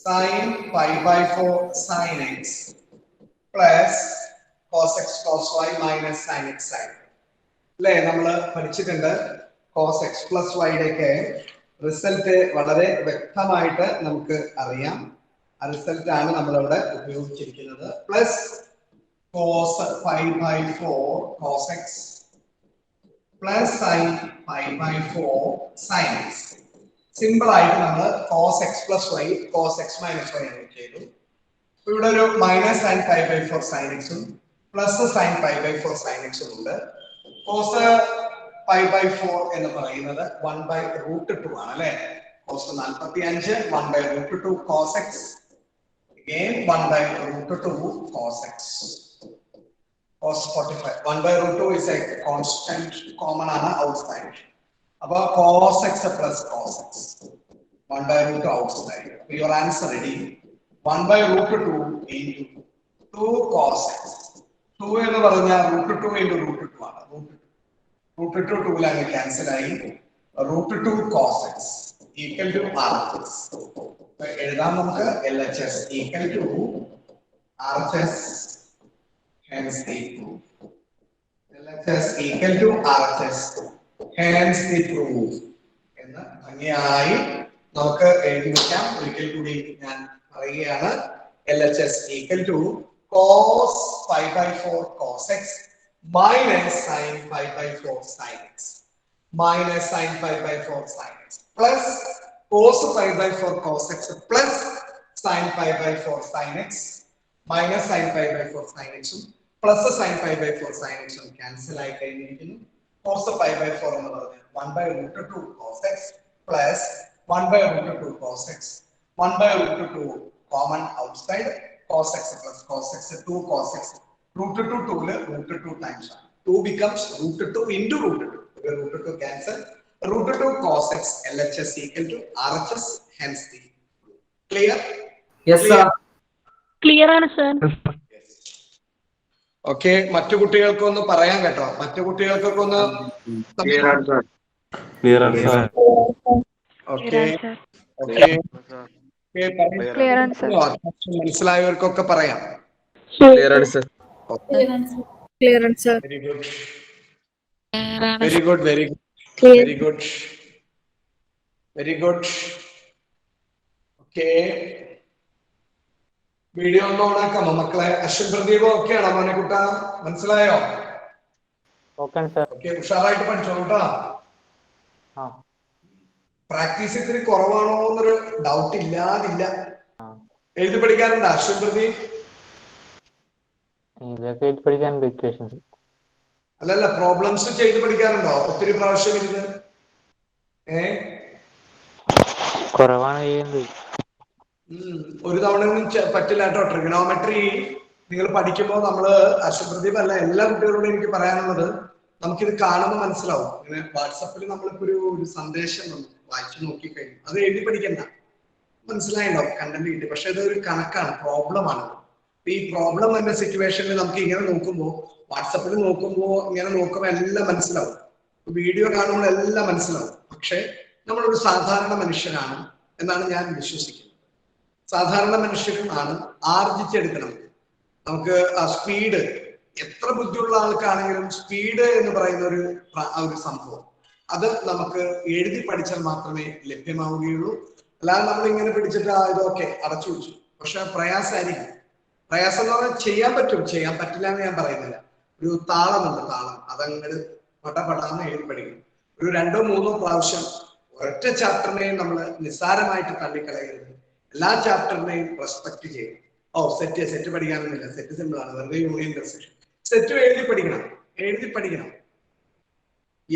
sin pi by 4 sin x plus cos x cos y minus sin x sin. അല്ലേ, നമ്മൾ പഠിച്ചിട്ടുണ്ട്. cos x plus y യുടെ റിസൾട്ട് വളരെ വ്യക്തമായിട്ട് നമുക്ക് അറിയാം. ആ റിസൾട്ട് ആണ് നമ്മൾ ഇവിടെ ഉപയോഗിച്ചിരിക്കുന്നത്. Plus cos pi by 4 cos x plus sin pi by 4 sin x. Simple ആയിട്ട് നമ്മൾ cos x plus y cos x minus y എന്ന് ചെയ്തു. ഇവിടെ ഒരു minus sin pi by 4 sin x ഉം plus sine pi by 4 sine എക്സും ഉണ്ട്. കോസ് പൈ ബൈ 4 എന്ന് പറയുന്നത് 1/√2 ആണ് അല്ലെ. Cos 45 1/√2 cos x, again 1/√2 cos x. Cos 45 1/√2 is a constant common ആണ് outside. അപ്പൊ cos x plus cos x 1/√2 outside. Your answer ready 1/√2 into 2 cos x. 2 എന്ന് പറഞ്ഞാൽ √2 into √2 ആണ്. √2 2 ക്യാൻസൽ ആയി. √2 cos x equal to RHS. എഴുതാം നമുക്ക് LHS equal to RHS, hence the proof. LHS equal to RHS, hence the proof എന്ന് ഭംഗിയായി നമുക്ക് എഴുതി വെക്കാം. ഒരിക്കൽ കൂടി ഞാൻ പറയുകയാണ്. LHS equal to cos pi by 4 cos x minus sin pi by 4 sin x minus sin pi by 4 sin x plus cos pi by 4 cos x plus sin pi by 4 sin x minus sin pi by 4 sin x plus sin pi by 4 sin x cancel ആയി കഴിഞ്ഞിരിക്കുന്നു. cos pi by 4 എന്ന് പറഞ്ഞാൽ 1/√2 cos x plus 1/√2 cos x 1/√2 common outside cos x plus cos x 2 cos x √2 2 √2 times 2 becomes √2 into √2 √2 cancel √2 cos x LHS equal to RHS, hence the clear. Yes sir. Clear ആണ് സർ. ഓക്കെ, മറ്റു കുട്ടികൾക്കൊന്ന് പറയാൻ കേട്ടോ. മറ്റു കുട്ടികൾക്കൊക്കെ ഒന്ന് Clear answer. Okay okay Clear answer. മനസ്സിലായവർക്കൊക്കെ പറയാം. Clear answer. Clear answer. Very good very good very good Clear. Very good very good. Okay, video ഒന്ന് ഓണാക്കാമോ മക്കളെ? അശ്വിൻ പ്രദീപ് ഓക്കെ ആണോ മോനെ കുട്ട? മനസ്സിലായോ? Okay sir. ഓക്കെ, ഉഷാറായിട്ട് പഠിച്ചോളൂ കേട്ടോ. ആ പ്രാക്ടീസ് ഇത്തിരി കുറവാണോ എന്നൊരു ഡൗട്ട് ഇല്ലാതില്ല. എഴുതി പഠിക്കാറുണ്ടോ അശ്വിൻ പ്രദീപ്? ഇതൊക്കെ എഴുതി പഠിക്കാനുണ്ട് ഇക്വേഷൻസ്. അല്ലല്ല, പ്രോബ്ലംസ് ചെയ്ത് പഠിക്കാറുണ്ടോ ഒത്തിരി പ്രാവശ്യം ഇരുന്ന്? കുറവാണ് ചെയ്യുന്നത്. ഒരു തവണ ഒന്നും പറ്റില്ല കേട്ടോ. ട്രിഗണോമെട്രി നിങ്ങൾ പഠിക്കുമ്പോൾ നമ്മള് അശ്വിൻ പ്രദീപ് അല്ല എല്ലാ കുട്ടികളോടും എനിക്ക് പറയാനുള്ളത്, നമുക്കിത് കാണുമ്പോൾ മനസ്സിലാവും. ഇങ്ങനെ വാട്സപ്പിൽ നമ്മളിപ്പോ ഒരു സന്ദേശം വായിച്ചു നോക്കിക്കഴിഞ്ഞു അത് എഴുതി പഠിക്കണ്ട, മനസ്സിലായിണ്ടോ കണ്ടന്റ് കിട്ടി. പക്ഷെ ഇത് ഒരു കണക്കാണ്, പ്രോബ്ലം ആണ്. ഈ പ്രോബ്ലം എന്ന സിറ്റുവേഷനിൽ നമുക്ക് ഇങ്ങനെ നോക്കുമ്പോൾ, വാട്സപ്പിൽ നോക്കുമ്പോൾ ഇങ്ങനെ നോക്കുമ്പോൾ എല്ലാം മനസ്സിലാവും, വീഡിയോ കാണുമ്പോൾ എല്ലാം മനസ്സിലാവും. പക്ഷെ നമ്മളൊരു സാധാരണ മനുഷ്യനാണ് എന്നാണ് ഞാൻ വിശ്വസിക്കുന്നത്. സാധാരണ മനുഷ്യനാണ്, ആർജിച്ചെടുക്കണം. നമുക്ക് ആ സ്പീഡ്, എത്ര ബുദ്ധിയുള്ള ആൾക്കാണെങ്കിലും സ്പീഡ് എന്ന് പറയുന്ന ഒരു സംഭവം അത് നമുക്ക് എഴുതി പഠിച്ചാൽ മാത്രമേ ലഭ്യമാവുകയുള്ളൂ. അല്ലാതെ നമ്മൾ ഇങ്ങനെ പിടിച്ചിട്ട് ഇതൊക്കെ അടച്ചു വെച്ചു. പക്ഷെ പ്രയാസമായിരിക്കും. പ്രയാസം എന്ന് പറഞ്ഞാൽ ചെയ്യാൻ പറ്റും, ചെയ്യാൻ പറ്റില്ല എന്ന് ഞാൻ പറയുന്നില്ല. ഒരു താളമുണ്ട്, താളം, അതങ്ങട് പടപടാന്ന് എഴുതി പഠിക്കും. ഒരു 2 3 പ്രാവശ്യം ഒരൊറ്റ ചാപ്റ്ററിനെയും നമ്മൾ നിസ്സാരമായിട്ട് തള്ളിക്കളയരുത്. എല്ലാ ചാപ്റ്ററിനെയും റെസ്പെക്ട് ചെയ്യും. സെറ്റ് പഠിക്കാനൊന്നുമില്ല, സെറ്റ് സിമ്പിൾ ആണ്, വെറുതെ യൂണിയൻ കൺസെഷൻ. സെറ്റ് എഴുതി പഠിക്കണം, എഴുതി പഠിക്കണം.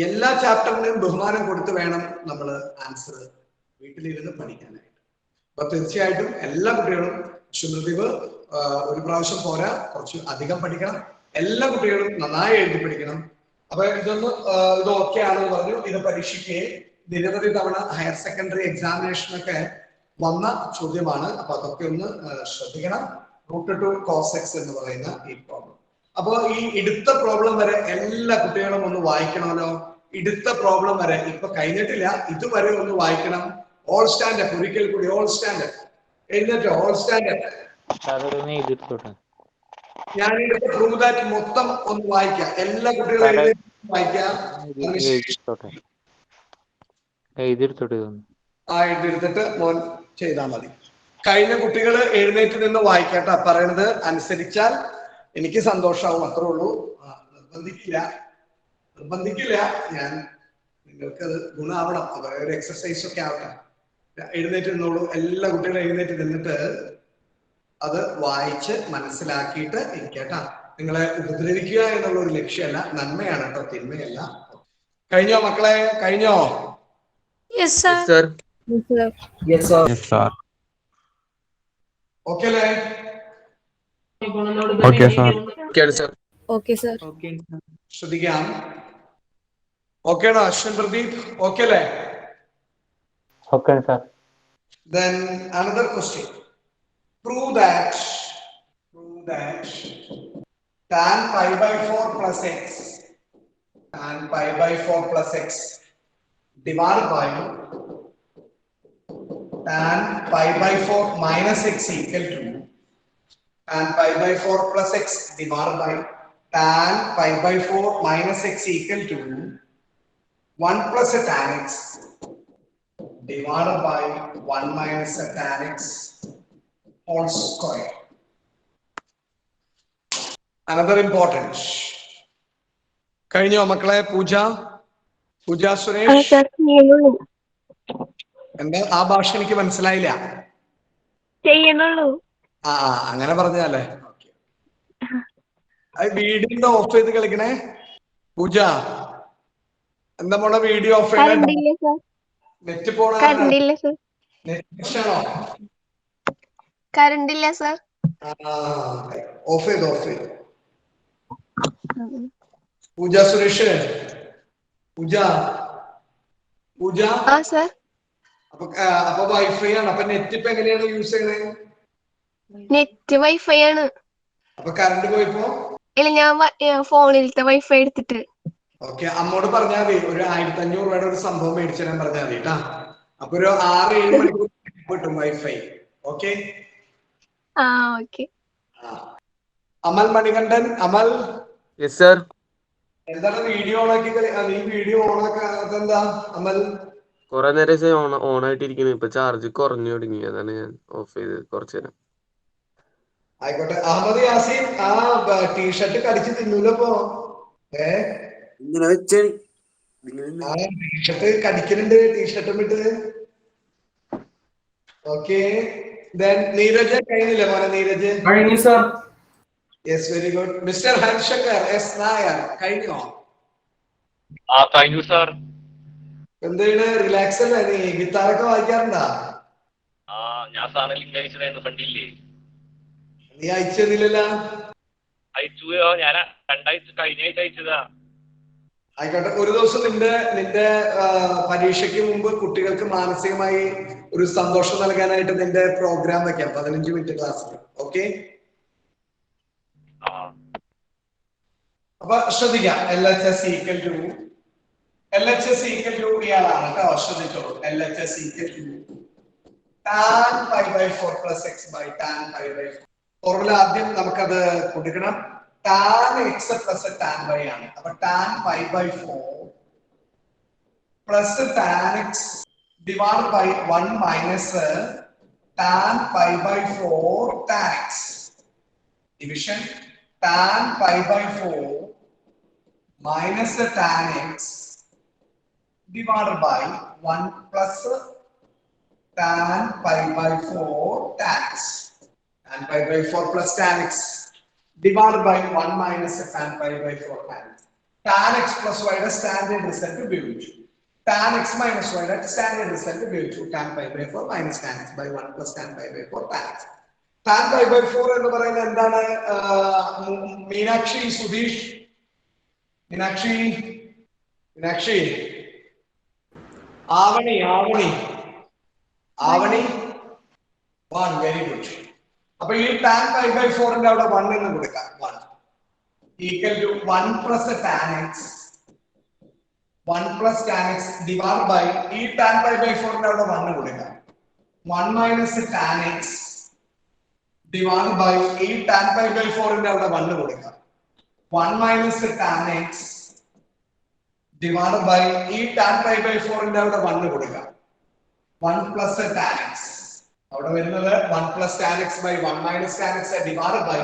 എല്ലാ ചാപ്റ്ററിനും ബഹുമാനം കൊടുത്ത് വേണം നമ്മൾ ആൻസർ വീട്ടിലിരുന്ന് പഠിക്കാനായിട്ട്. അപ്പൊ തീർച്ചയായിട്ടും എല്ലാ കുട്ടികളും ശുഭദീപ് ഒരു പ്രാവശ്യം പോരാ, കുറച്ച് അധികം പഠിക്കണം. എല്ലാ കുട്ടികളും നന്നായി എഴുതി പഠിക്കണം. അപ്പൊ ഇത് ഓക്കെ ആണെന്ന് പറഞ്ഞു. ഇത് പരീക്ഷയ്ക്ക് നിരവധി തവണ ഹയർ സെക്കൻഡറി എക്സാമിനേഷനൊക്കെ വന്ന ചോദ്യമാണ്. അപ്പൊ അതൊക്കെ ഒന്ന് ശ്രദ്ധിക്കണം. √2 cos x എന്ന് പറയുന്ന ഈ പ്രോബ്ലം. അപ്പൊ ഈ എടുത്ത പ്രോബ്ലം വരെ എല്ലാ കുട്ടികളും ഒന്ന് വായിക്കണമല്ലോ. എടുത്ത പ്രോബ്ലം വരെ ഇപ്പൊ കഴിഞ്ഞിട്ടില്ല, ഇതുവരെ ഒന്ന് വായിക്കണം. ഓൾ സ്റ്റാൻഡപ്പ്, ഒരിക്കൽ കൂടി ഓൾ സ്റ്റാൻഡപ്പ് എഴുന്നേറ്റോ? ഓൾ സ്റ്റാൻഡപ്പ് ഞാൻ പ്രൂവ് ദാറ്റ് മൊത്തം ഒന്ന് വായിക്കാം. എല്ലാ കുട്ടികളും വായിക്കാം. എഴുതിയെടുത്തിട്ട് മോൻ ചെയ്താൽ മതി. കഴിഞ്ഞ കുട്ടികൾ എഴുന്നേറ്റ് നിന്ന് വായിക്കട്ടെ. പറയണത് അനുസരിച്ചാൽ എനിക്ക് സന്തോഷമാവും, അത്രേ ഉള്ളൂ. നിർബന്ധിക്കില്ല ഞാൻ, നിങ്ങൾക്ക് അത് ഗുണമാവണം. അവരെ ഒരു എക്സസൈസ് ഒക്കെ ആവട്ടെ. എഴുന്നേറ്റ് നിന്നോളൂ. എല്ലാ കുട്ടികളും എഴുന്നേറ്റ് നിന്നിട്ട് അത് വായിച്ച് മനസ്സിലാക്കിയിട്ട് ഇരിക്കട്ടാ. നിങ്ങളെ ഉപദ്രവിക്കുക എന്നുള്ള ഒരു ലക്ഷ്യമല്ല, നന്മയാണ് കേട്ടോ, തിന്മയല്ല. കഴിഞ്ഞോ മക്കളെ? കഴിഞ്ഞോ? Yes sir. സർ. ഓക്കെ അല്ലേ? Okay sir. Okay sir. ശ്രദ്ധിക്കാം. ഓക്കെ ആണോ അശ്വിൻ പ്രദീപ്? ഓക്കെ അല്ലേ? Okay sir. Then another question. Prove that tan pi by 4 plus x divided by tan pi by 4 minus x equal to tan pi by 4 plus x divided by tan pi by 4 minus x equal to 1 plus a tan x divided by 1 minus a tan x whole square. Another important. കഴിഞ്ഞോ മക്കളെ? പൂജ സുരേഷ്, എന്താ ആ ഭാഷ എനിക്ക് മനസ്സിലായില്ല. ചെയ്യണുള്ളൂ. ആ അങ്ങനെ പറഞ്ഞാലേ. വീഡിയോ ഓഫ് ചെയ്ത് കളിക്കണേ. പൂജ എന്താ മോളെ വീഡിയോ ഓഫ് ചെയ്യണേ? നെറ്റ് പോണോ? കറണ്ടില്ല സർ. ഓഫ് ചെയ്തു. പൂജ സുരേഷ്, പൂജ സർ. അപ്പൊ വൈഫൈ ആണ്. അപ്പൊ നെറ്റ് ഇപ്പൊ എങ്ങനെയാണ് യൂസ് ചെയ്യണേ? നെറ്റ് വൈഫൈ ആണ്. അപ്പൊ കറണ്ട് പോയിപ്പോ? ഇല്ല, ഞാൻ ഫോണിലത്തെ വൈഫൈ എടുത്തിട്ട്. ഓക്കെ, അമ്മോട് പറഞ്ഞാൽ മതി ഒരു 1500 രൂപയുടെ ഒരു സംഭവം മേടിച്ചു തരാൻ പറഞ്ഞാൽ മതി കേട്ടാ. അപ്പൊ ഒരു 6-7 മണിക്കൂർ കിട്ടും wifi. Okay. Okay. Amal Manikandan, Amal. Yes sir. എന്താണ് വീഡിയോ ഓണാക്കി? നീ വീഡിയോ ഓണാക്കാതെന്താ അമൽ? കുറെ നേരം ഓൺ ആയിട്ടിരിക്കുന്നു. ഇപ്പൊ ചാർജ് കുറഞ്ഞു തുടങ്ങി, അതാണ് ഞാൻ ഓഫ് ചെയ്ത് കുറച്ചു നേരം. ആയിക്കോട്ടെ. അഹമ്മദ് യാസീൻ, ആ ടീഷർട്ട് കടിച്ച് തിന്നൂലപ്പോ? ടീഷർട്ട് കടിക്കുന്നുണ്ട്, ടീഷർട്ടും ഇട്ട്. ഓക്കെ. നീരജ് കഴിഞ്ഞില്ല മോനെ? നീരജ് കഴിഞ്ഞു sir. Yes, very good. Mister Hanshankar S Nair കഴിഞ്ഞോ? കഴിഞ്ഞു സർ. എന്താണ് റിലാക്സ് അല്ലേ? നീ ഗിത്താറൊക്കെ വായിക്കാറുണ്ടാ? ഞാൻ സാറിന് ലിങ്ക് അയച്ചതായിരുന്നു, കണ്ടില്ലേ? നീ അയച്ചതില്ലല്ലോ. അയച്ചു, ഞാൻ കഴിഞ്ഞ ആഴ്ച അയച്ചതാ. ആയിക്കോട്ടെ. ഒരു ദിവസം നിന്റെ പരീക്ഷയ്ക്ക് മുമ്പ് കുട്ടികൾക്ക് മാനസികമായി ഒരു സന്തോഷം നൽകാനായിട്ട് നിന്റെ പ്രോഗ്രാം വെക്കാം, 15 മിനിറ്റ് ക്ലാസ്സിൽ. ഓക്കെ. അപ്പൊ ശ്രദ്ധിക്കാം. LHS equal to ഇയാളാണ് കേട്ടോ. ശ്രദ്ധിച്ചോളൂ. LHS equal to tan pi by 4 plus x by tan pi by 4. Formula ആദ്യം നമുക്കത് കൊടുക്കണം. tan x plus tan y ആണ്. അപ്പൊ tan pi by 4 plus tan x divided by 1 minus tan pi by 4 tan x. Division tan pi by 4 minus tan x divided by 1 plus tan pi by 4 tan x. Tan pi by 4 plus tan x divided by 1 minus tan pi by 4 tan x. Tan x plus y യുടെ സ്റ്റാൻഡേർഡ് റിസൾട്ട് ഉപയോഗിച്ചു. tan x minus y യുടെ സ്റ്റാൻഡേർഡ് റിസൾട്ട് ഉപയോഗിച്ചു. tan pi by 4 minus tan x by 1 plus tan pi by 4 tan x. tan pi by 4 എന്ന് പറയുന്നത് എന്താണ്? മീനാക്ഷി, സുധീഷ്, മീനാക്ഷി, ആവണി 1. Very good. അപ്പൊ ഈ tan pi by 4 ന്റെ അവിടെ 1 എന്ന് കൊടുക്കാം. 1 equal to 1 plus tan x divided by ഈ tan pi by 4 ന്റെ അവിടെ 1 കൊടുക്കാം. 1 minus tan x divided by ഈ tan pi by 4 ന്റെ അവിടെ 1 കൊടുക്കാം. 1 minus tan x divided by ഈ tan pi by 4 ന്റെ അവിടെ 1 കൊടുക്കാം. 1 plus tan x അവിടെ വരുന്നത് 1 plus tan x by 1 minus tan x divided by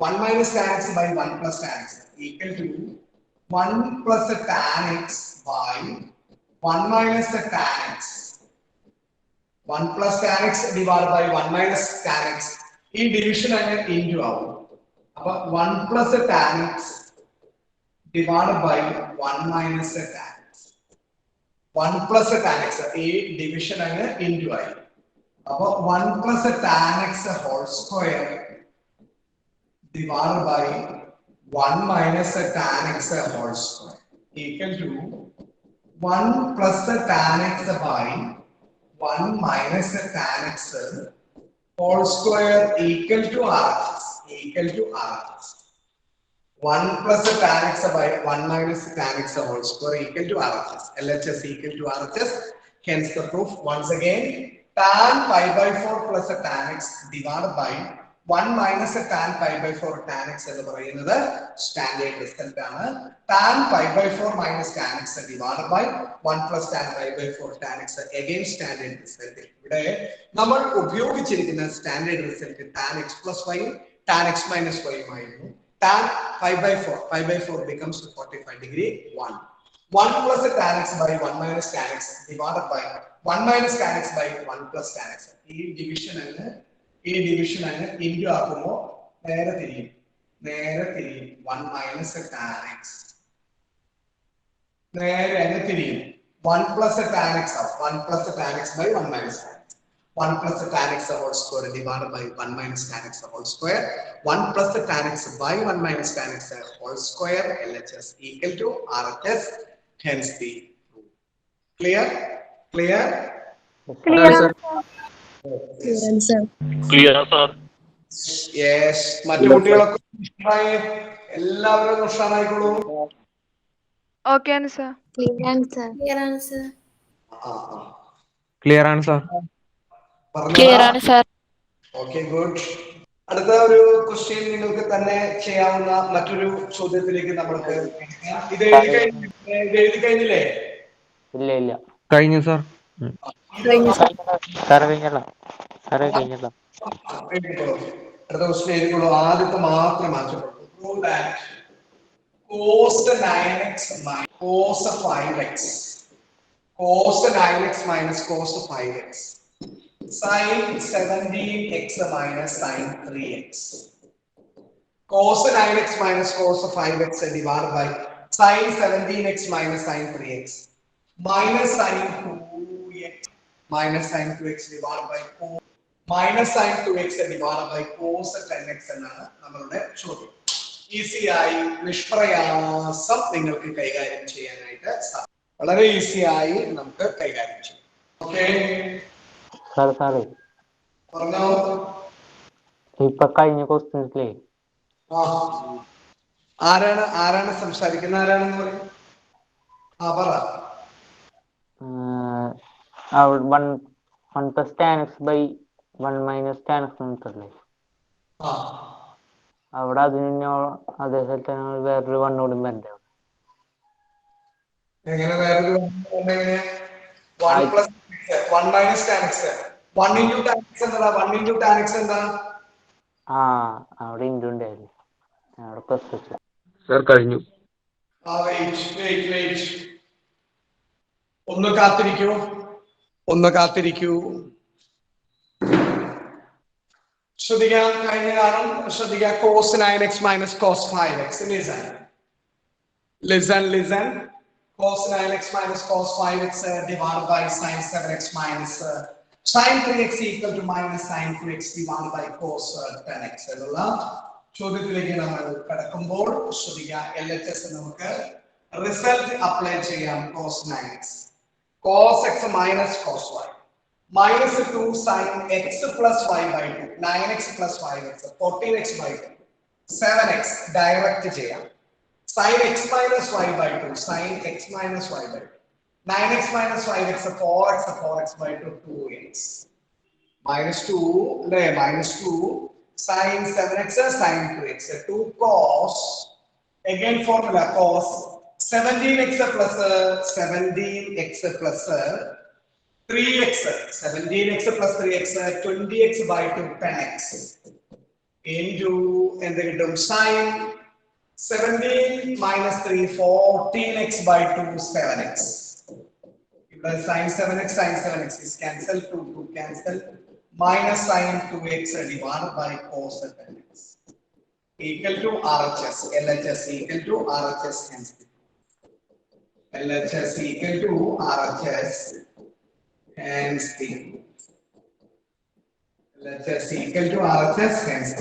1 minus tan x by 1 plus tan x equal to 1 plus tan x by 1 minus tan x. 1 plus tan x divided by 1 minus tan x. ഈ ഡിവിഷൻ അങ്ങ് ഇൻറ്റു ആവും. അപ്പൊ 1 plus tan x divide by 1 minus tan x. 1 plus tan x ഈ ഡിവിഷൻ അങ്ങ് ഇൻറ്റു ആയി. അപ്പൊ 1 plus tan x whole square divided by 1 minus tan x whole square equal to 1 plus tan x by 1 minus tan x whole square equal to RHS. 1 plus tan x by 1 minus tan x whole square equal to RHS. LHS equal to RHS. Hence the proof once again tan pi by 4 plus tan x divided by 1 minus tan pi by 4 tan x എന്ന് പറയുന്നത് സ്റ്റാൻഡേർഡ് റിസൾട്ട് ആണ്. tan pi by 4 minus tan x divided by 1 plus tan pi by 4 tan x again standard result. ഇവിടെ നമ്മൾ ഉപയോഗിച്ചിരിക്കുന്ന standard result tan x plus y tan x minus y ആയിരുന്നു. tan pi by 4 becomes 45 degree 1 plus tan x by 1 minus tan x divided by 1 minus tan x by 1 plus tan x. ഈ ഡിവിഷൻ അങ്ങ് ഇൻറ്റു ആക്കുമ്പോൾ നേരെ തിരിയും 1 മൈനസ് ടാൻ എക്സ് നേരെ അങ്ങ് തിരിയും 1 പ്ലസ് ടാൻ എക്സ് ആവും 1 plus tan x by 1 minus tan x 1 plus tan x whole square divided by 1 minus tan x whole square 1 plus tan x by 1 minus tan x whole square LHS equal to RHS. Hence the proof. Clear? Clear sir. Yes. മറ്റു കുട്ടികളൊക്കെ എല്ലാവരും ഉഷാറായിക്കോളൂ. ഓക്കെ ആണ് സർ. ക്ലിയർ ആണ് സാർ. Okay good. അടുത്ത ഒരു ക്വസ്റ്റ്യൻ നിങ്ങൾക്ക് തന്നെ ചെയ്യാവുന്ന മറ്റൊരു ചോദ്യത്തിലേക്ക് നമ്മൾക്ക് ഇത് എഴുതി കഴിഞ്ഞില്ലേ? ഇല്ല കഴിഞ്ഞു സാർ. അടുത്ത ക്വസ്റ്റ്യൻ എഴുതിക്കോളൂ. ആദ്യത്തെ മാത്രം മാറ്റപ്പെടുള്ളൂ. cos 9x minus cos 5x cos 9x minus cos 5x sin 17x minus sin 3x cos 9x minus cos 5x divided by sin 17x minus sin 3x minus sin 2x divided by minus sin 2x divided by cos 10x എന്നാണ് നമ്മളുടെ ചോദ്യം. ഈസിയായി നിഷ്പ്രയാസം നിങ്ങൾക്ക് കൈകാര്യം ചെയ്യാനായിട്ട് സാധിക്കും. വളരെ ഈസിയായി നമുക്ക് കൈകാര്യം ചെയ്യാം. ഓക്കെ പറഞ്ഞോ. ഇപ്പൊ കഴിഞ്ഞ ക്വസ്റ്റ്യൻസിലേ ആരാണ് സംസാരിക്കുന്ന ആരാണെന്ന് പറയും. പറ. 1 plus tan x by 1 minus tan x എന്നല്ലേ അവിടെ അതിന് അതേപോലെ വേറൊരു വണ്ണോടും വരണ്ടേ? എങ്ങനെ വേറൊരു 1 plus 1 minus tan x 1 into tan x എന്താ? 1 into tan x എന്താ? അവിടെ ഇൻഡു ഉണ്ടായിരുന്നു. അവിടെ പ്ലസ് വെച്ചു. സാർ കഴിഞ്ഞു. വെയിറ്റ് ഒന്ന് കാത്തിരിക്കൂ. ശ്രദ്ധിക്കാം. കഴിഞ്ഞ കാരണം ശ്രദ്ധിക്കാം. cos 9x minus cos 5x. Listen. cos 9x minus cos 5x divided by sin 7x minus sin 3x equal to minus sin 2x divided by cos 10x എന്നുള്ള ചോദ്യത്തിലേക്ക് നമ്മൾ കടക്കുമ്പോൾ ശ്രദ്ധിക്കാം. LHS നമുക്ക് റിസൾട്ട് അപ്ലൈ ചെയ്യാം. cos 9x cos x minus cos y minus 2 sin x plus y by 2 9x plus 5x 14x by 2 7x direct ചെയ്യാം. sin x minus y by 2 sin x minus y by 2 9x minus 5x 4x by 2 2x minus 2 sin 7x sin 2x 2 cos again formula cos 17x plus 3x 17x plus 3x 20x by 2 10x into എന്ത് കിട്ടും? sin 17 minus 3 14x by 2 7x. ഇവിടെ sin 7x is cancelled, 2 cancel minus sin 2x divided by cos 10x equal to RHS. LHS equal to RHS. Hence, LHS equal to RHS. Hence, LHS equal to RHS. Hence,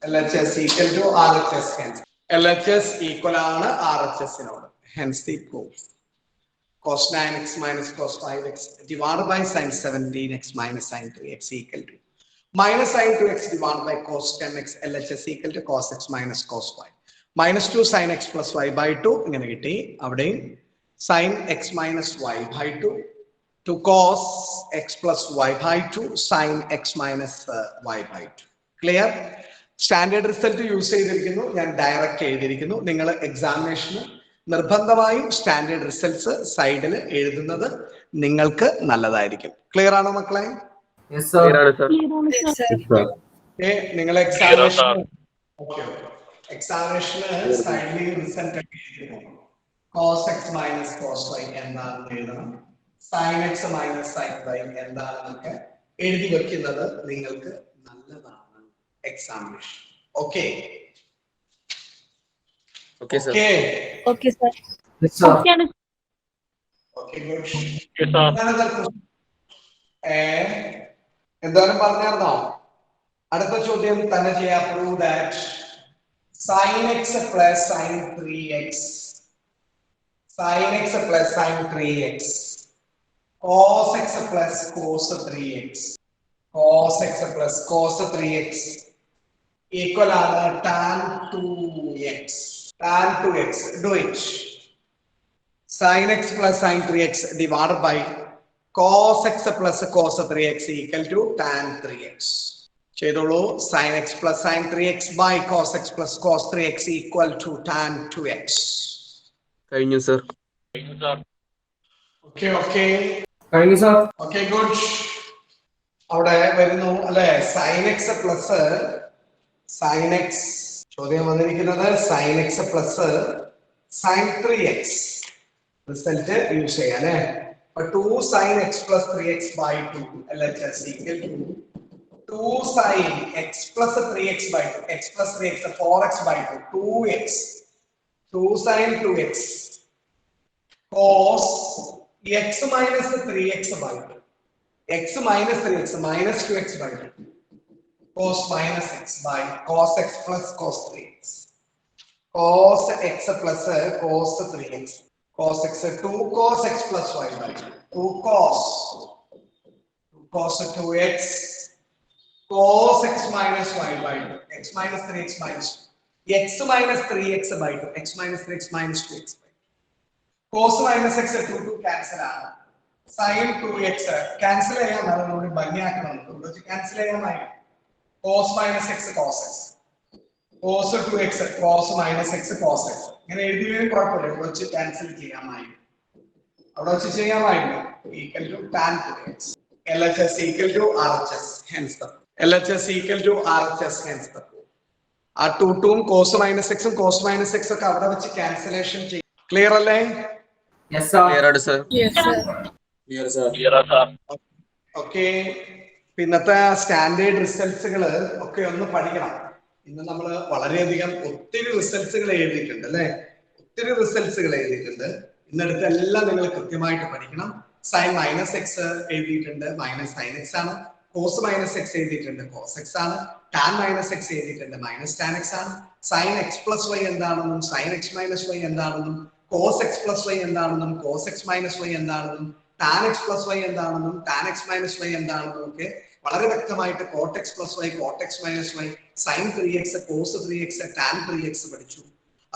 LHS equal to RHS. Hence, LHS equal to RHS in order. Hence, the proof. Cos 9x minus cos 5x divided by sin 17x minus sin 3x equal to minus sin 2x divided by cos 10x LHS equal to cos x minus cos y. Minus 2 sin x plus y by 2 ഇങ്ങനെ കിട്ടി. അവിടെ sin x minus y by 2 to cos x plus y by 2 sin x minus y by 2. Clear? Standard result use ചെയ്തിരിക്കുന്നു. ഞാൻ ഡയറക്റ്റ് എഴുതിയിരിക്കുന്നു. നിങ്ങൾ എക്സാമിനേഷന് നിർബന്ധമായും സ്റ്റാൻഡേർഡ് റിസൾട്ട്സ് സൈഡിൽ എഴുതുന്നത് നിങ്ങൾക്ക് നല്ലതായിരിക്കും. ക്ലിയർ ആണോ മക്കളെ? നിങ്ങൾ എക്സാമിനേഷന് സൈഡിൽ result cos x minus cos y എന്താണെന്ന് എഴുതണം. sin x minus sin y എന്താണെന്നൊക്കെ എഴുതി വെക്കുന്നത് നിങ്ങൾക്ക് നല്ലതാണ് examination. Okay Okay, sir. Okay, sir. Okay, good. എന്തായാലും പറഞ്ഞായിരുന്നോ? അടുത്ത ചോദ്യം തന്നെ ചെയ്യാം. Prove that sin x plus sin 3x sin x plus sin 3x cos x plus cos 3x cos x plus cos 3x equal ആണ് tan 2x. Tan 2x, do it. Sin x plus sin 3x divided by cos x plus cos 3x equal to tan 3x. ചെയ്തോളൂ. sin x plus sin 3x by cos x plus cos 3x equal to tan 2x. കഴിഞ്ഞു സർ. Okay, okay. കഴിഞ്ഞു സർ. Okay, good. അവിടെ വരുന്നു അല്ലെ sin x plus sin x. ചോദ്യം വന്നിരിക്കുന്നത് sin x plus sin 3x. Result use ചെയ്യാം അല്ലെ. 2 sin x plus 3x by 2 LHS equal to 2 sin x plus 3x by 2 x plus 3x 4x by 2 2x 2 sin 2x cos x minus 3x by 2 x minus 3x minus 2x by 2 cos minus x by cos x plus cos 3x cos x plus cos 3x cos x 2 cos x plus y by 2 cos 2x cos x minus y by 2 x minus 3x minus 2 x minus 3x by 2 x minus 3x minus 2x by 2 cos minus x 2 cancel ആണ്. sin 2x cancel ചെയ്യാനാണ് നമ്മൾ ഭംഗിയാക്കണം. ഇവിടെ cancel ചെയ്യാനായി cos minus x cos x cos 2x cos minus x cos x ഇങ്ങനെ എഴുതിയാലും കുഴപ്പമില്ല. ഇവിടെ വെച്ച് ക്യാൻസൽ ചെയ്യാമായി. അവിടെ വെച്ച് ചെയ്യാമായിരുന്നു. equal to tan 2x LHS equal to RHS hence the LHS equal to RHS hence the ആ 2 ഉം cos minus x ഉം cos minus x ഒക്കെ അവിടെ വെച്ച് ക്യാൻസലേഷൻ ചെയ്യും. ക്ലിയർ അല്ലേ? Clear ആണ് സർ. ഓക്കെ. പിന്നത്തെ സ്റ്റാൻഡേർഡ് റിസൾട്ട്സുകൾ ഒക്കെ ഒന്ന് പഠിക്കണം. ഇന്ന് നമ്മൾ വളരെയധികം ഒത്തിരി റിസൾട്ട്സുകൾ എഴുതിയിട്ടുണ്ട് അല്ലെ. ഒത്തിരി റിസൾട്ട്സുകൾ എഴുതിയിട്ടുണ്ട്. ഇന്നെടുത്ത് എല്ലാം നിങ്ങൾ കൃത്യമായിട്ട് പഠിക്കണം. സൈൻ മൈനസ് എക്സ് എഴുതിയിട്ടുണ്ട്, മൈനസ് സൈൻ എക്സ് ആണ്. കോസ് മൈനസ് എക്സ് എഴുതിയിട്ടുണ്ട്, കോസ് എക്സ് ആണ്. ടാൻ മൈനസ് എക്സ് എഴുതിയിട്ടുണ്ട്, മൈനസ് ടാൻ എക്സ് ആണ്. സൈൻ എക്സ് പ്ലസ് വൈ എന്താണെന്നും സൈൻ എക്സ് മൈനസ് വൈ എന്താണെന്നും കോസ് എക്സ് പ്ലസ് വൈ എന്താണെന്നും കോസ് എക്സ് മൈനസ് വൈ എന്താണെന്നും ടാൻ എക്സ് പ്ലസ് വൈ എന്താണെന്നും ടാൻ എക്സ് മൈനസ് വൈ എന്താണെന്നും ഒക്കെ വളരെ വ്യക്തമായിട്ട് cot x plus y cot x minus y sine 3x cos 3x tan 3x പഠിച്ചു.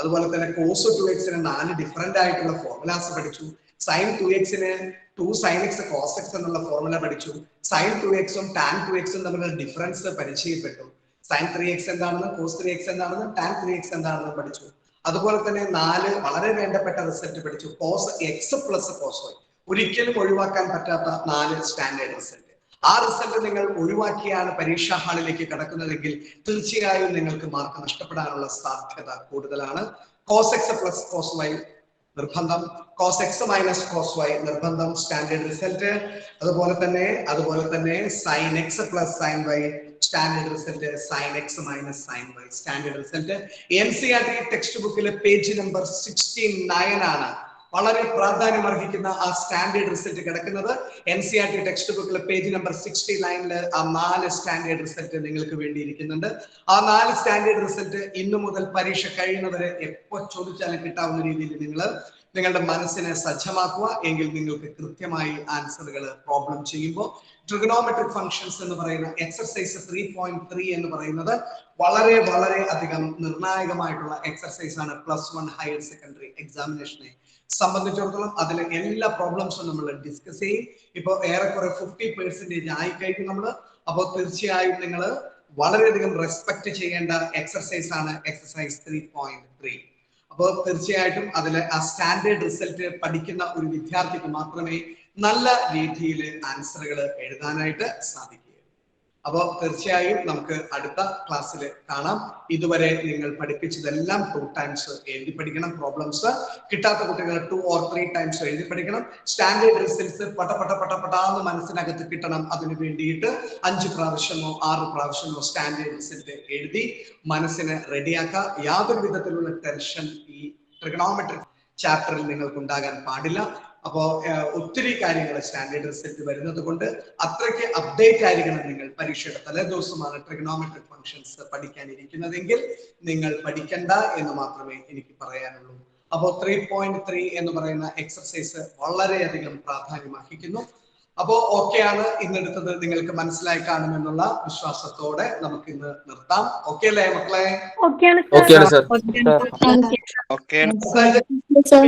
അതുപോലെ തന്നെ കോസ് 2x 4 ഡിഫറെന്റ് ആയിട്ടുള്ള ഫോർമുലാസ് പഠിച്ചു. Sine 2x 2 sine x cos x എന്നുള്ള ഫോർമുല പഠിച്ചു. സൈൻ 2x ഉം ടാൻ 2x തമ്മിലുള്ള ഡിഫറൻസ് പരിചയപ്പെട്ടു. സൈൻ 3x എന്താണെന്ന് കോസ് 3x എന്താണെന്ന് ടാൻ 3x എന്താണെന്ന് പഠിച്ചു. അതുപോലെ തന്നെ 4 വളരെ വേണ്ടപ്പെട്ട റിസൾട്ട് പഠിച്ചു. Cos x plus cos y ഒരിക്കലും ഒഴിവാക്കാൻ പറ്റാത്ത 4 സ്റ്റാൻഡേർഡ് റിസൾട്ട്. ആ റിസൾട്ട് നിങ്ങൾ ഒഴിവാക്കിയാണ് പരീക്ഷാ ഹാളിലേക്ക് കടക്കുന്നതെങ്കിൽ തീർച്ചയായും നിങ്ങൾക്ക് മാർക്ക് നഷ്ടപ്പെടാനുള്ള സാധ്യത കൂടുതലാണ്. Cos x plus cos y നിർബന്ധം, cos x minus cos y നിർബന്ധം സ്റ്റാൻഡേർഡ് റിസൾട്ട്. അതുപോലെ തന്നെ sine x plus sine y standard result sine x minus sine y. Standard result NCERT text ബുക്കിലെ പേജ് നമ്പർ 69 ആണ്. വളരെ പ്രാധാന്യം അർഹിക്കുന്ന ആ സ്റ്റാൻഡേർഡ് റിസൾട്ട് കിടക്കുന്നത് NCERT ടെക്സ്റ്റ് ബുക്കിലെ പേജ് നമ്പർ 69 ആ 4 സ്റ്റാൻഡേർഡ് റിസൾട്ട് നിങ്ങൾക്ക് വേണ്ടി ഇരിക്കുന്നുണ്ട്. ആ 4 സ്റ്റാൻഡേർഡ് റിസൾട്ട് ഇന്നു മുതൽ പരീക്ഷ കഴിയുന്നവരെ എപ്പോ ചോദിച്ചാലും കിട്ടാവുന്ന രീതിയിൽ നിങ്ങളുടെ മനസ്സിനെ സജ്ജമാക്കുക. എങ്കിൽ നിങ്ങൾക്ക് കൃത്യമായി ആൻസറുകൾ പ്രോബ്ലം ചെയ്യുമ്പോൾ ട്രിഗണോമെട്രിക് ഫംഗ്ഷൻസ് എന്ന് പറയുന്ന എക്സർസൈസ് 3.3 എന്ന് പറയുന്നത് വളരെ വളരെ അധികം നിർണായകമായിട്ടുള്ള എക്സർസൈസ് ആണ് +1 ഹയർ സെക്കൻഡറി എക്സാമിനേഷനെ സംബന്ധിച്ചിടത്തോളം. അതിലെ എല്ലാ പ്രോബ്ലംസും നമ്മൾ ഡിസ്കസ് ചെയ്യും. ഇപ്പോൾ ഏറെക്കുറെ 50% ആയി കഴിഞ്ഞു നമ്മൾ. അപ്പോൾ തീർച്ചയായും നിങ്ങൾ വളരെയധികം റെസ്പെക്ട് ചെയ്യേണ്ട എക്സർസൈസ് ആണ് എക്സർസൈസ് 3.3. അപ്പോൾ തീർച്ചയായിട്ടും അതിൽ ആ സ്റ്റാൻഡേർഡ് റിസൾട്ട് പഠിക്കുന്ന ഒരു വിദ്യാർത്ഥിക്ക് മാത്രമേ നല്ല രീതിയിൽ ആൻസറുകൾ എഴുതാനായിട്ട് സാധിക്കുകയുള്ളൂ. അപ്പോൾ തീർച്ചയായും നമുക്ക് അടുത്ത ക്ലാസ്സിൽ കാണാം. ഇതുവരെ നിങ്ങൾ പഠിപ്പിച്ചതെല്ലാം 2 times എഴുതി പഠിക്കണം. പ്രോബ്ലംസ് കിട്ടാത്ത കുട്ടികൾ 2 or 3 times എഴുതി പഠിക്കണം. സ്റ്റാൻഡേർഡ് റിസൾട്ട്സ് പട്ടാന്ന് മനസ്സിനകത്ത് കിട്ടണം. അതിന് വേണ്ടിയിട്ട് 5 പ്രാവശ്യമോ 6 പ്രാവശ്യമോ സ്റ്റാൻഡേർഡ് റിസൾട്ട് എഴുതി മനസ്സിനെ റെഡിയാക്കുക. യാതൊരു വിധത്തിലുള്ള ടെൻഷൻ ഈ ട്രിഗണോമെട്രിക് ചാപ്റ്ററിൽ നിങ്ങൾക്ക് ഉണ്ടാകാൻ പാടില്ല. അപ്പോൾ ഒത്തിരി കാര്യങ്ങൾ സ്റ്റാൻഡേർഡ് റിസൾട്ട് വരുന്നത് കൊണ്ട് അത്രയ്ക്ക് അപ്ഡേറ്റ് ആയിരിക്കണം നിങ്ങൾ. പരീക്ഷയുടെ തലേദിവസമാണ് ട്രിഗണോമെട്രിക് ഫംഗ്ഷൻസ് പഠിക്കാനിരിക്കുന്നതെങ്കിൽ നിങ്ങൾ പഠിക്കണ്ട എന്ന് മാത്രമേ എനിക്ക് പറയാനുള്ളൂ. അപ്പോൾ 3.3 എന്ന് പറയുന്ന എക്സർസൈസ് വളരെയധികം പ്രാധാന്യം അർഹിക്കുന്നു. അപ്പോൾ ഓക്കെയാണ് ഇന്നെടുത്തത്. നിങ്ങൾക്ക് മനസ്സിലായി കാണുമെന്നുള്ള വിശ്വാസത്തോടെ നമുക്ക് ഇന്ന് നിർത്താം. ഓക്കെ അല്ലേ മക്കളെ? ഓക്കെയാണ് ഓക്കെയാണ് സർ. Okay. സർ.